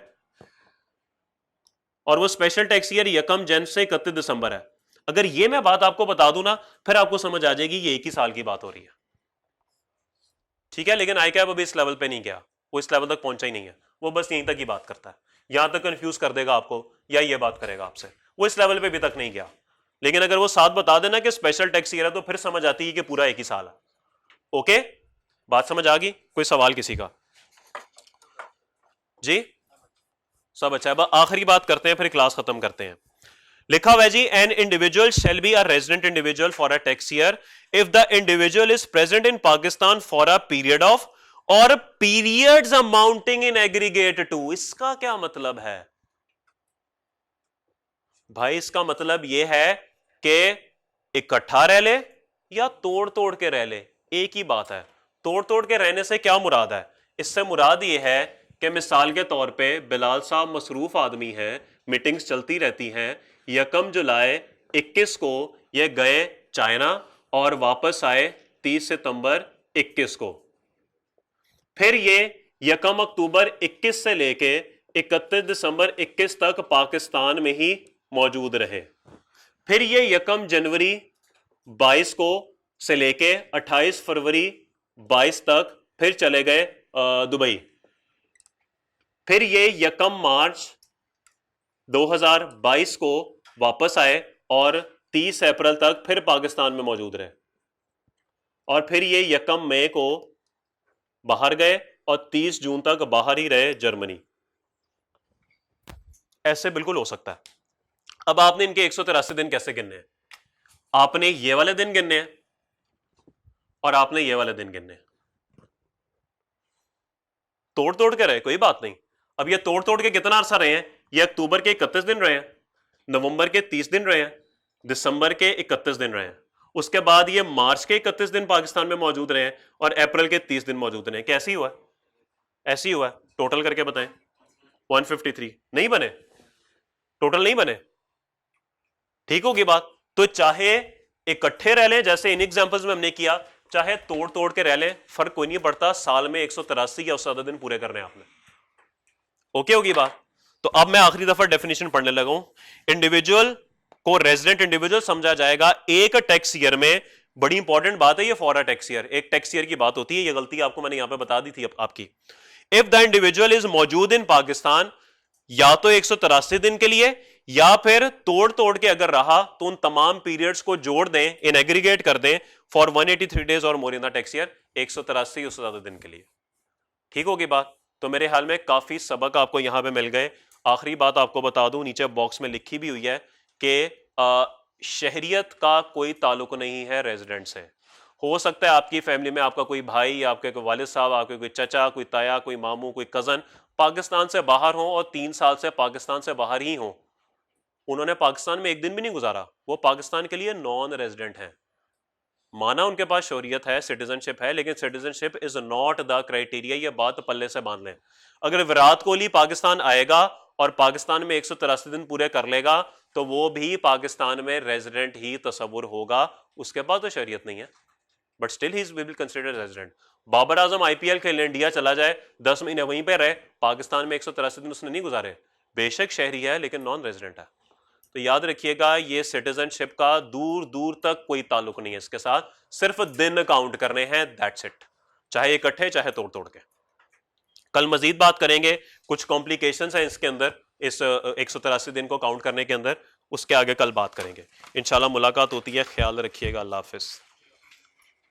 और वो स्पेशल टैक्स ईयर 1 जन से 31 दिसंबर है। अगर ये मैं बात आपको बता दूं ना, फिर आपको समझ आ जाएगी ये एक ही साल की बात हो रही है। ठीक है, लेकिन आई कैब अभी इस लेवल पे नहीं गया, वो इस लेवल तक पहुंचा ही नहीं है, वो बस यहीं तक ही बात करता है। यहां तक कंफ्यूज कर देगा आपको या ये बात करेगा आपसे, वो इस लेवल पे भी तक नहीं गया। लेकिन अगर वो साथ बता देना कि स्पेशल टैक्स ईयर है तो फिर समझ आती है कि पूरा एक ही साल है। ओके, बात समझ आ गई? कोई सवाल किसी का? जी सब अच्छा है। बस आखिरी बात करते हैं फिर क्लास खत्म करते हैं। लिखा हुआ है जी, an individual shall be a resident individual for a tax year if the individual is present in Pakistan for a period of or periods amounting in aggregate to. इसका क्या मतलब है भाई? इसका मतलब यह है कि इकट्ठा रह ले या तोड़ तोड़ के रह ले, एक ही बात है। तोड़ तोड़ के रहने से क्या मुराद है? इससे मुराद यह है कि मिसाल के तौर पे बिलाल साहब मसरूफ आदमी हैं, मीटिंग्स चलती रहती हैं, 1 जुलाई 21 को ये गए चाइना और वापस आए 30 सितंबर 21 को। फिर ये 1 अक्टूबर 21 से लेके 31 दिसंबर 21 तक पाकिस्तान में ही मौजूद रहे। फिर ये 1 जनवरी 22 को से लेके 28 फरवरी 22 तक फिर चले गए दुबई। फिर ये 1 मार्च 2022 को वापस आए और 30 अप्रैल तक फिर पाकिस्तान में मौजूद रहे। और फिर ये 1 मई को बाहर गए और 30 जून तक बाहर ही रहे जर्मनी। ऐसे बिल्कुल हो सकता है। अब आपने इनके 183 दिन कैसे गिनने हैं? आपने ये वाले दिन गिनने हैं और आपने ये वाले दिन गिनने हैं। तोड़ तोड़ के रहे कोई बात नहीं। अब ये तोड़ तोड़ के कितना अरसा रहे हैं? ये अक्टूबर के 31 दिन रहे हैं, नवंबर के 30 दिन रहे हैं, दिसंबर के 31 दिन रहे हैं, उसके बाद ये मार्च के 31 दिन पाकिस्तान में मौजूद रहे हैं और अप्रैल के 30 दिन मौजूद रहे हैं। कैसे ही हुआ? ऐसे ही हुआ। टोटल करके बताएं। 153 नहीं बने? टोटल नहीं बने? ठीक होगी बात? तो चाहे इकट्ठे रह लें जैसे इन एग्जांपल्स में हमने किया, चाहे तोड़ तोड़ के रह लें, फर्क कोई नहीं पड़ता। साल में 183 या उससे ज्यादा दिन पूरे करने आपने। ओके होगी बात? तो अब मैं आखिरी दफा डेफिनेशन पढ़ने लगा हूं। इंडिविजुअल को रेजिडेंट इंडिविजुअल समझा जाएगा एक टैक्स ईयर में। बड़ी इंपॉर्टेंट बात है ये, फॉर अ टैक्स ईयर, एक टैक्स ईयर की बात होती है। ये गलती आपको मैंने यहां पे बता दी थी आपकी। इफ द इंडिविजुअल इज मौजूद इन पाकिस्तान, या तो 183 दिन के लिए, या फिर तोड़ तोड़ के अगर रहा तो उन तमाम पीरियड्स को जोड़ दें, इन एग्रीगेट कर दें, फॉर 183 डेज और मोर इन द टैक्स ईयर, 183 उससे ज्यादा दिन के लिए। ठीक होगी बात? तो मेरे ख्याल में काफी सबक आपको यहां पे मिल गए। आखिरी बात आपको बता दूं, नीचे बॉक्स में लिखी भी हुई है कि शहरियत का कोई ताल्लुक नहीं है रेजिडेंट से। हो सकता है आपकी फैमिली में आपका कोई भाई, आपके कोई वालिद साहब, आपके कोई चचा, कोई ताया, कोई मामू, कोई कजन पाकिस्तान से बाहर हो और 3 साल से पाकिस्तान से बाहर ही हो। उन्होंने पाकिस्तान में एक दिन भी नहीं गुजारा, वो पाकिस्तान के लिए नॉन रेजिडेंट हैं। माना उनके पास शोरियत है, सिटीजनशिप है, लेकिन citizenship is not the criteria. ये बात पल्ले से बांध लें। अगर विराट कोहली पाकिस्तान आएगा और पाकिस्तान में 183 दिन पूरे कर लेगा तो वो भी पाकिस्तान में रेजिडेंट ही तस्वुर होगा। उसके बाद तो शरीयत नहीं है, but still he will be considered resident. Babar Azam IPL खेलने इंडिया चला जाए, 10 महीने वहीं पे रहे, पाकिस्तान में 183 दिन उसने नहीं गुजारे, बेशक शहरी है लेकिन नॉन रेजिडेंट है। तो याद रखिएगा, ये सिटीजनशिप का दूर दूर तक कोई ताल्लुक नहीं है इसके साथ, सिर्फ दिन काउंट करने हैं, दैट्स इट। चाहे इकट्ठे चाहे तोड़ तोड़ के। कल मजीद बात करेंगे, कुछ कॉम्प्लिकेशंस हैं इसके अंदर, इस 183 दिन को काउंट करने के अंदर, उसके आगे कल बात करेंगे इंशाल्लाह। मुलाकात होती है, ख्याल रखिएगा, अल्लाह हाफिज।